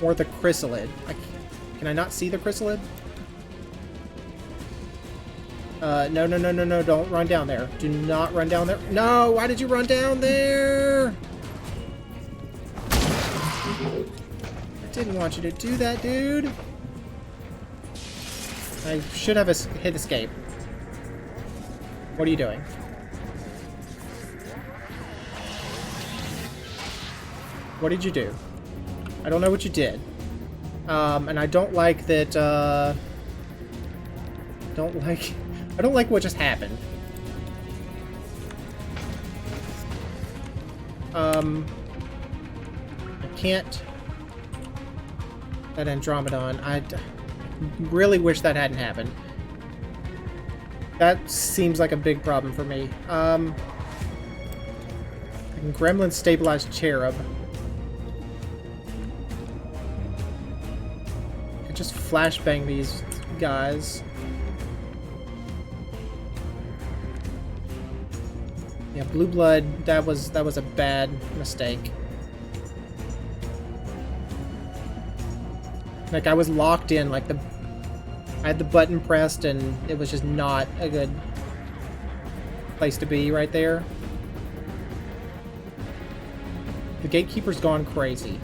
Or the Chrysalid. Can I not see the Chrysalid? No, no, no, no, no. Don't run down there. Do not run down there. No! Why did you run down there? I didn't want you to do that, dude. I should have hit escape. What are you doing? What did you do? I don't know what you did. And I don't like that, I don't like what just happened. I can't... That Andromedon, I really wish that hadn't happened. That seems like a big problem for me. I can Gremlin stabilize Cherub. just flashbang these guys. Yeah, blue blood, that was a bad mistake. Like, I was locked in, like, I had the button pressed, and it was just not a good place to be right there. The gatekeeper's gone crazy.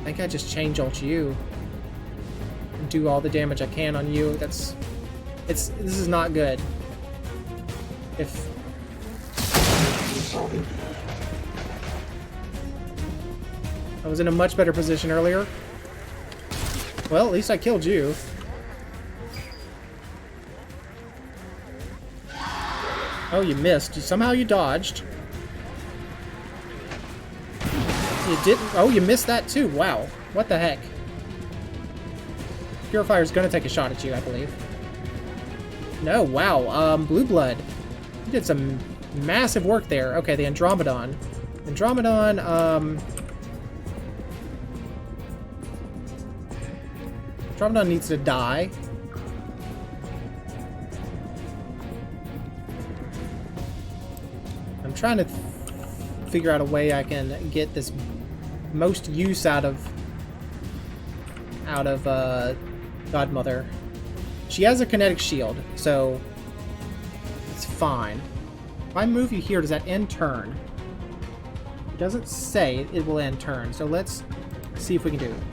I think I just change ult you and do all the damage I can on you. This is not good. If I was in a much better position earlier. Well, at least I killed you. Oh, you missed. Somehow you dodged. You didn't. Oh, you missed that too. Wow. What the heck? Purifier's gonna take a shot at you, I believe. No, wow. Blue blood. You did some massive work there. Okay, the Andromedon. Andromedon needs to die. I'm trying to figure out a way I can get this most use out of Godmother. She has a kinetic shield, so it's fine. If I move you here, does that end turn? It doesn't say it will end turn, so let's see if we can do it.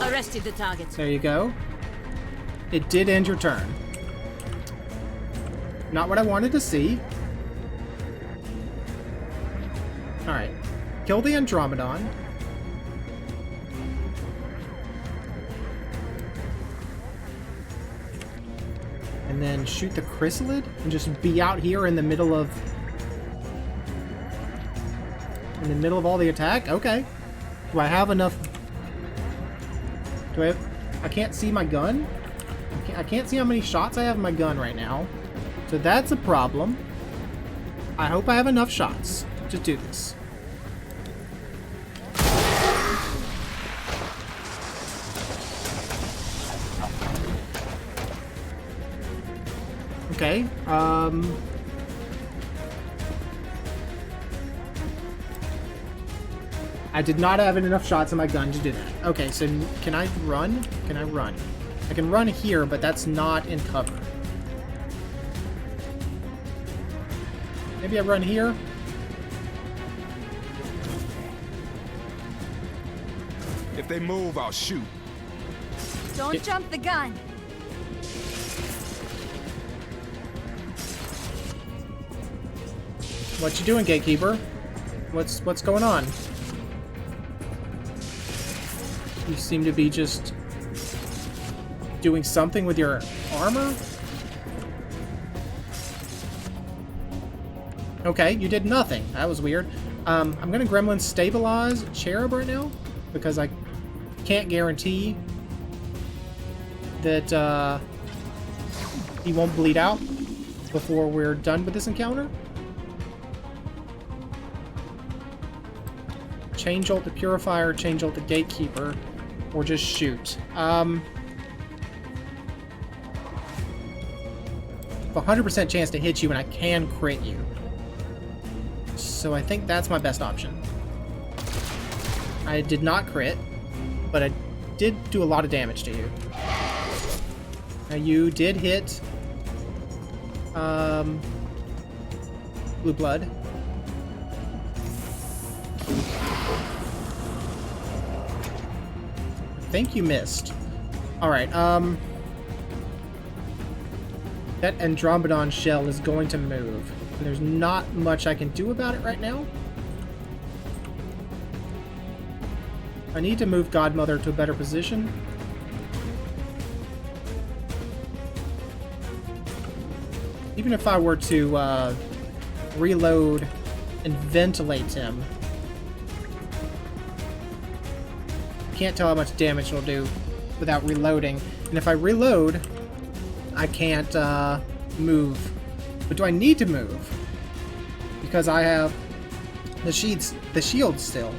Arrested the target. There you go. It did end your turn. Not what I wanted to see. Alright. Kill the Andromedon. And then shoot the Chrysalid and just be out here in the middle of all the attack? Okay. Do I have enough? I can't see my gun? I can't see how many shots I have in my gun right now. So that's a problem. I hope I have enough shots to do this. Okay, I did not have enough shots in my gun to do that. Okay, so can I run? Can I run? I can run here, but that's not in cover. Maybe I run here? If they move, I'll shoot. Don't jump the gun. What you doing, Gatekeeper? What's going on? You seem to be just doing something with your armor? Okay, you did nothing. That was weird. I'm gonna Gremlin stabilize Cherub right now because I can't guarantee that he won't bleed out before we're done with this encounter. Change ult to Purifier, change ult to Gatekeeper, or just shoot. 100% chance to hit you, and I can crit you. So I think that's my best option. I did not crit, but I did do a lot of damage to you. Now you did hit Blue Blood. I think you missed. Alright, that Andromedon shell is going to move. There's not much I can do about it right now. I need to move Godmother to a better position. Even if I were to reload and ventilate him, can't tell how much damage it'll do without reloading. And if I reload, I can't move. But do I need to move? Because I have the shield still.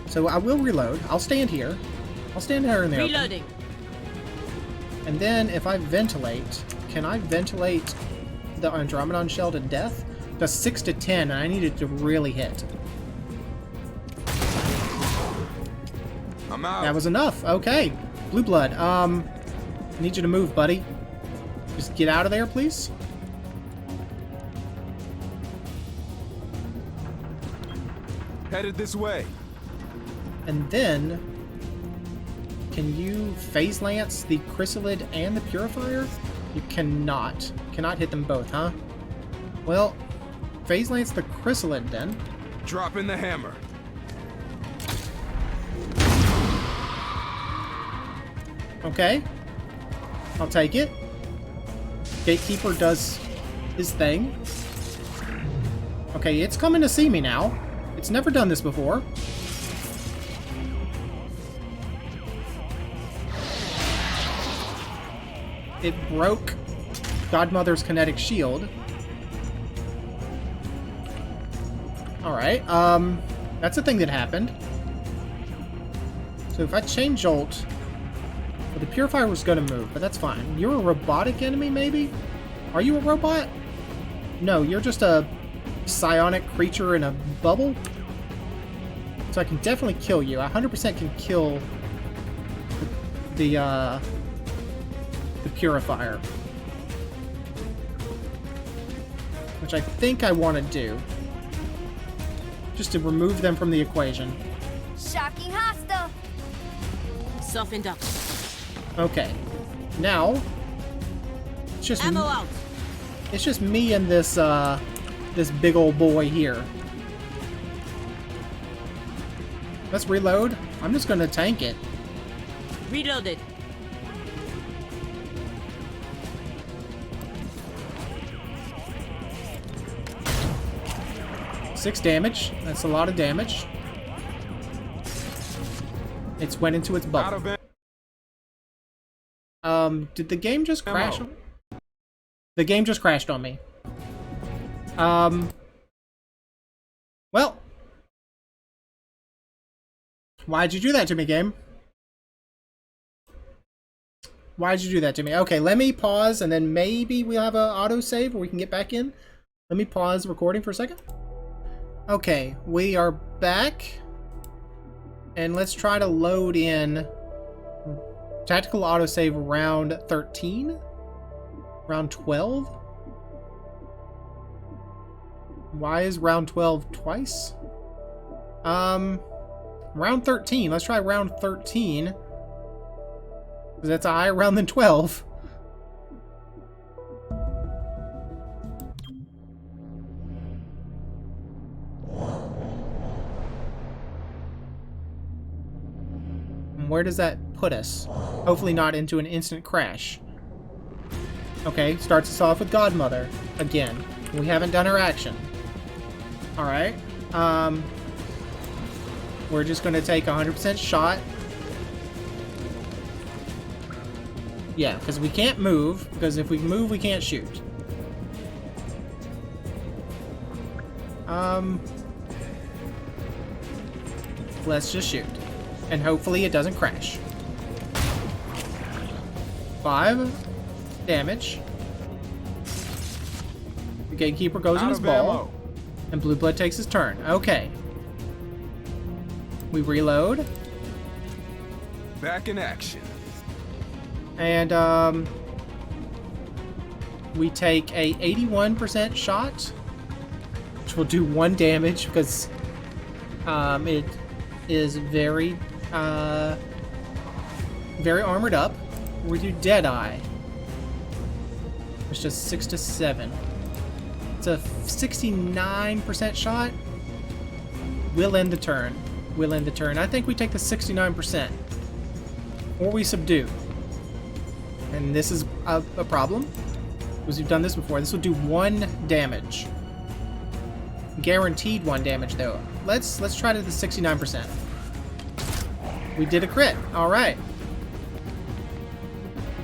So I will reload. I'll stand here. I'll stand here in there. Reloading. And then if I ventilate, can I ventilate the Andromedon shell to death? Does 6 to 10, and I need it to really hit. I'm out. That was enough. Okay. Blue blood. I need you to move, buddy. Just get out of there, please. Headed this way. And then, can you phase lance the chrysalid and the purifier? You cannot. Cannot hit them both, huh? Well, phase lance the chrysalid then. Dropping the hammer. Okay. I'll take it. Gatekeeper does his thing. Okay, it's coming to see me now. It's never done this before. It broke Godmother's kinetic shield. Alright, that's a thing that happened. So if I change Jolt, well, the Purifier was going to move, but that's fine. You're a robotic enemy, maybe? Are you a robot? No, you're just a psionic creature in a bubble? So I can definitely kill you. I 100% can kill the Purifier. Which I think I want to do. Just to remove them from the equation. Shocking hostile. Softened up. Okay. Now, it's just Ammo out. It's just me and this this big old boy here. Let's reload. I'm just gonna tank it. Reloaded. Six damage. That's a lot of damage. It's went into its Out bubble. of it. Did the game just crash? The game just crashed on me. Well. Why'd you do that to me, game? Why'd you do that to me? Okay, let me pause, and then maybe we'll have an autosave where we can get back in. Let me pause the recording for a second. Okay, we are back. And let's try to load in tactical autosave round 13? Round 12? Why is round 12 twice? Round 13. Let's try round 13. Because that's a higher round than 12. Where does that put us? Hopefully not into an instant crash. Okay, starts us off with Godmother. Again, we haven't done her action. Alright. We're just going to take 100% shot. Yeah, because we can't move. Because if we move, we can't shoot. Let's just shoot. And hopefully it doesn't crash. 5 damage. The Gatekeeper goes in his ball. And Blue Blood takes his turn. Okay. We reload. Back in action. And, we take a 81% shot. Which will do 1 damage because, it is very, very armored up. We do Deadeye. It's just 6 to 7. It's a 69% shot. We'll end the turn. We'll end the turn. I think we take the 69%. Or we subdue. And this is a problem. Because we've done this before. This will do 1 damage. Guaranteed 1 damage though. Let's try to the 69%. We did a crit. Alright.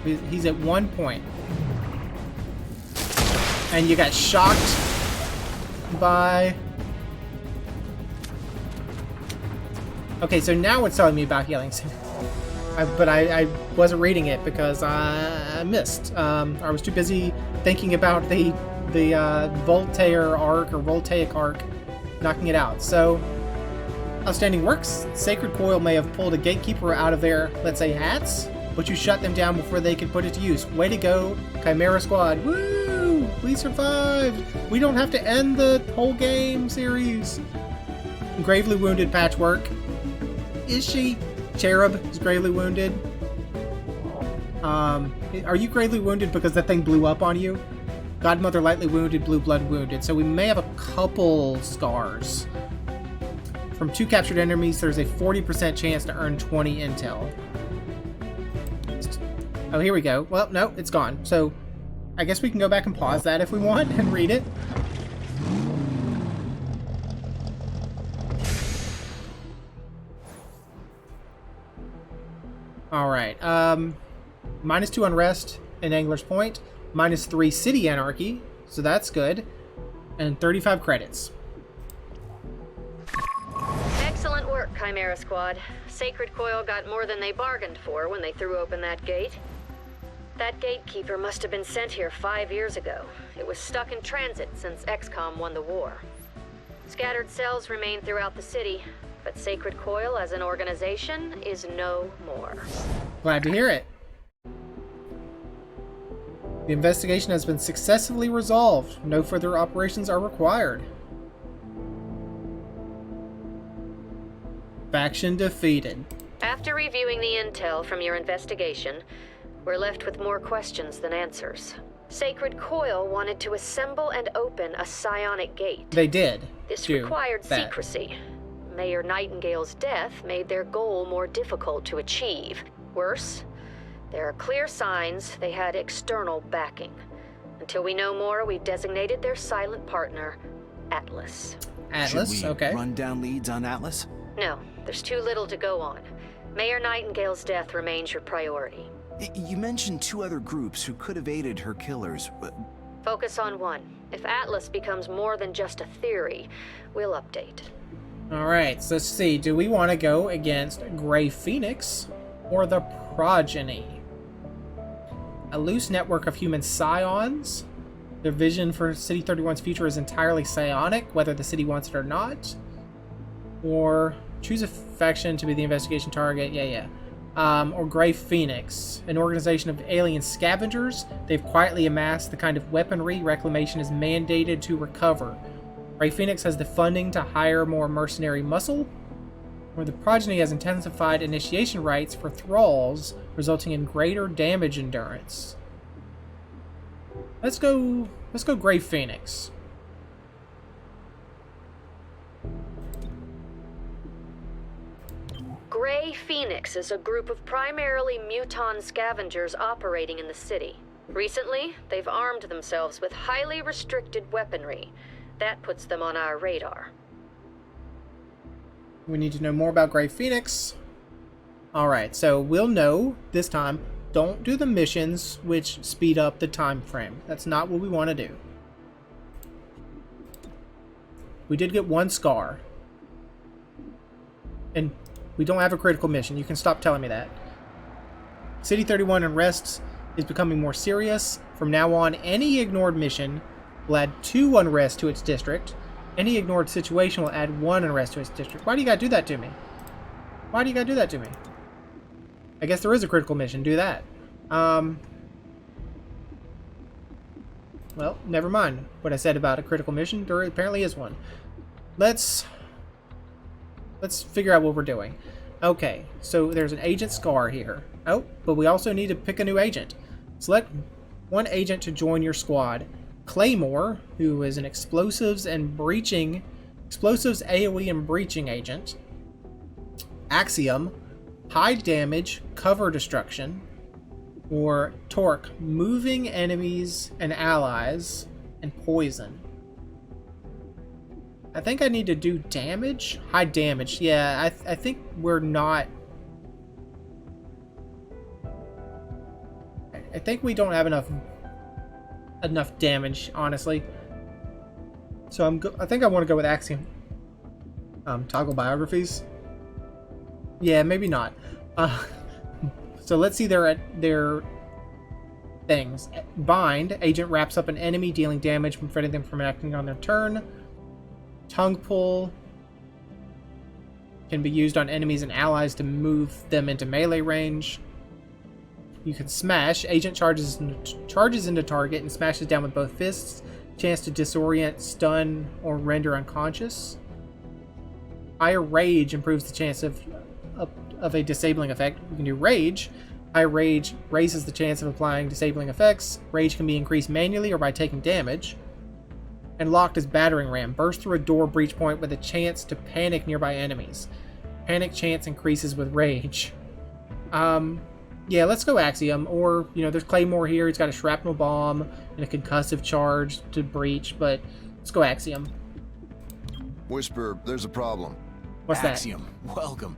He's at 1 point. And you got shocked by Okay, so now it's telling me about healing. But I wasn't reading it because I missed. I was too busy thinking about the Voltaire arc or Voltaic arc, knocking it out. So, outstanding works. Sacred Coil may have pulled a gatekeeper out of their, let's say, hats, but you shut them down before they could put it to use. Way to go, Chimera Squad. Woo! We survived! We don't have to end the whole game series. Gravely wounded Patchwork. Is she? Cherub is gravely wounded. Are you gravely wounded because that thing blew up on you? Godmother lightly wounded, Blue Blood wounded. So we may have a couple scars. From 2 captured enemies, there's a 40% chance to earn 20 intel. Oh, here we go. Well, no, it's gone. So I guess we can go back and pause that if we want and read it. Alright, -2 unrest in Angler's Point, -3 city anarchy, so that's good, and 35 credits. Excellent work, Chimera Squad. Sacred Coil got more than they bargained for when they threw open that gate. That gatekeeper must have been sent here 5 years ago. It was stuck in transit since XCOM won the war. Scattered cells remain throughout the city, but Sacred Coil as an organization is no more. Glad to hear it. The investigation has been successfully resolved. No further operations are required. Faction defeated. After reviewing the intel from your investigation, we're left with more questions than answers. Sacred Coil wanted to assemble and open a psionic gate. They did. This required secrecy. Mayor Nightingale's death made their goal more difficult to achieve. Worse, there are clear signs they had external backing. Until we know more, we've designated their silent partner, Atlas. Atlas, Should we okay. run down leads on Atlas? No, there's too little to go on. Mayor Nightingale's death remains your priority. You mentioned 2 other groups who could have aided her killers. Focus on one. If Atlas becomes more than just a theory, we'll update. Alright, so let's see. Do we want to go against Grey Phoenix or the Progeny? A loose network of human scions. Their vision for City 31's future is entirely psionic, whether the city wants it or not. Or choose a faction to be the investigation target. Or Grey Phoenix, an organization of alien scavengers. They've quietly amassed the kind of weaponry Reclamation is mandated to recover. Grey Phoenix has the funding to hire more mercenary muscle, or the Progeny has intensified initiation rites for thralls, resulting in greater damage endurance. Let's go Grey Phoenix. Grey Phoenix is a group of primarily muton scavengers operating in the city. Recently, they've armed themselves with highly restricted weaponry. That puts them on our radar. We need to know more about Grey Phoenix. Alright, so we'll know this time. Don't do the missions which speed up the time frame. That's not what we want to do. We did get 1 scar. And we don't have a critical mission. You can stop telling me that. City 31 unrest is becoming more serious. From now on, any ignored mission will add 2 unrest to its district. Any ignored situation will add 1 unrest to its district. Why do you gotta do that to me? Why do you gotta do that to me? I guess there is a critical mission. Do that. Well, never mind what I said about a critical mission. There apparently is one. Let's figure out what we're doing. Okay, so there's an agent scar here. Oh, but we also need to pick a new agent. Select 1 agent to join your squad. Claymore, who is an explosives AoE and breaching agent. Axiom, high damage, cover destruction. Or Torque, moving enemies and allies, and poison. I think I need to do damage? High damage. Yeah, I think we're not... I think we don't have enough damage, honestly. So I think I want to go with Axiom. Toggle biographies. Yeah, maybe not. So let's see their things. Bind. Agent wraps up an enemy, dealing damage, preventing them from acting on their turn. Tongue pull can be used on enemies and allies to move them into melee range. You can smash. Agent charges into target and smashes down with both fists. Chance to disorient, stun, or render unconscious. Higher rage improves the chance of a disabling effect. You can do rage. High rage raises the chance of applying disabling effects. Rage can be increased manually or by taking damage. And locked is battering ram. Burst through a door breach point with a chance to panic nearby enemies. Panic chance increases with rage. Yeah, let's go Axiom. Or, you know, there's Claymore here. He's got a shrapnel bomb and a concussive charge to breach, but let's go Axiom. Whisper, there's a problem. What's Axiom, welcome.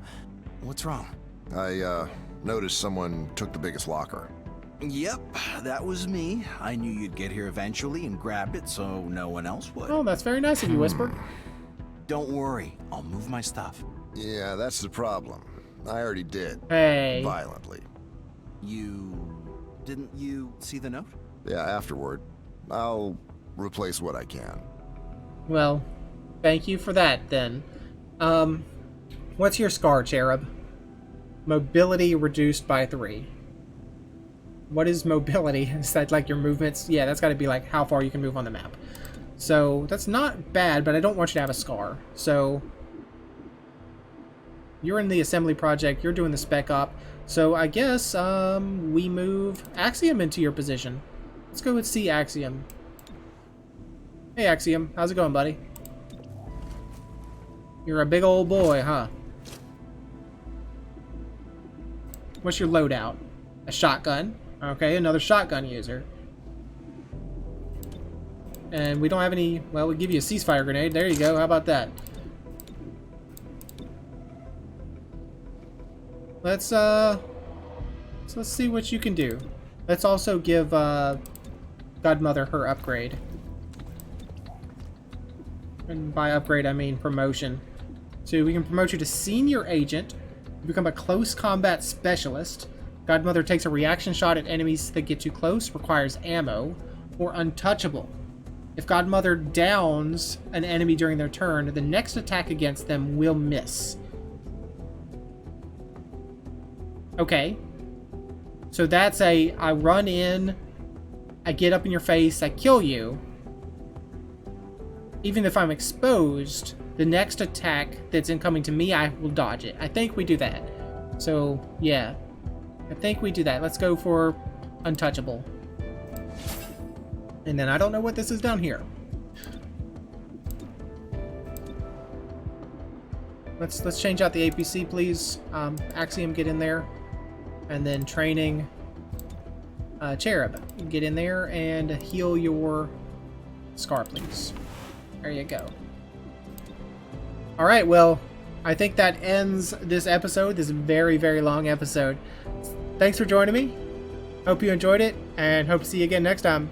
What's wrong? I noticed someone took the biggest locker. Yep, that was me. I knew you'd get here eventually and grab it, so no one else would. Oh, that's very nice of you, Whisper. Don't worry, I'll move my stuff. Yeah, that's the problem. I already did. Hey. Violently. Didn't you see the note? Yeah, afterward. I'll replace what I can. Well, thank you for that, then. What's your scar, Cherub? Mobility reduced by 3. What is mobility? Is that like your movements? Yeah, that's got to be like how far you can move on the map. So that's not bad, but I don't want you to have a scar. So you're in the assembly project. You're doing the spec op. So I guess we move Axiom into your position. Let's go and see Axiom. Hey, Axiom. How's it going, buddy? You're a big old boy, huh? What's your loadout? A shotgun. Okay, another shotgun user. And we don't have any... Well, we'll give you a ceasefire grenade. There you go. How about that? Let's see what you can do. Let's also give Godmother her upgrade. And by upgrade, I mean promotion. So we can promote you to Senior Agent. You become a Close Combat Specialist. Godmother takes a reaction shot at enemies that get too close, requires ammo, or Untouchable. If Godmother downs an enemy during their turn, the next attack against them will miss. Okay. So that's I run in, I get up in your face, I kill you. Even if I'm exposed, the next attack that's incoming to me, I will dodge it. I think we do that. So, yeah. I think we do that. Let's go for Untouchable. And then I don't know what this is down here. Let's change out the APC, please. Axiom, get in there. And then training Cherub. Get in there and heal your scar, please. There you go. Alright, well, I think that ends this episode, this very, very long episode. Thanks for joining me. Hope you enjoyed it, and hope to see you again next time.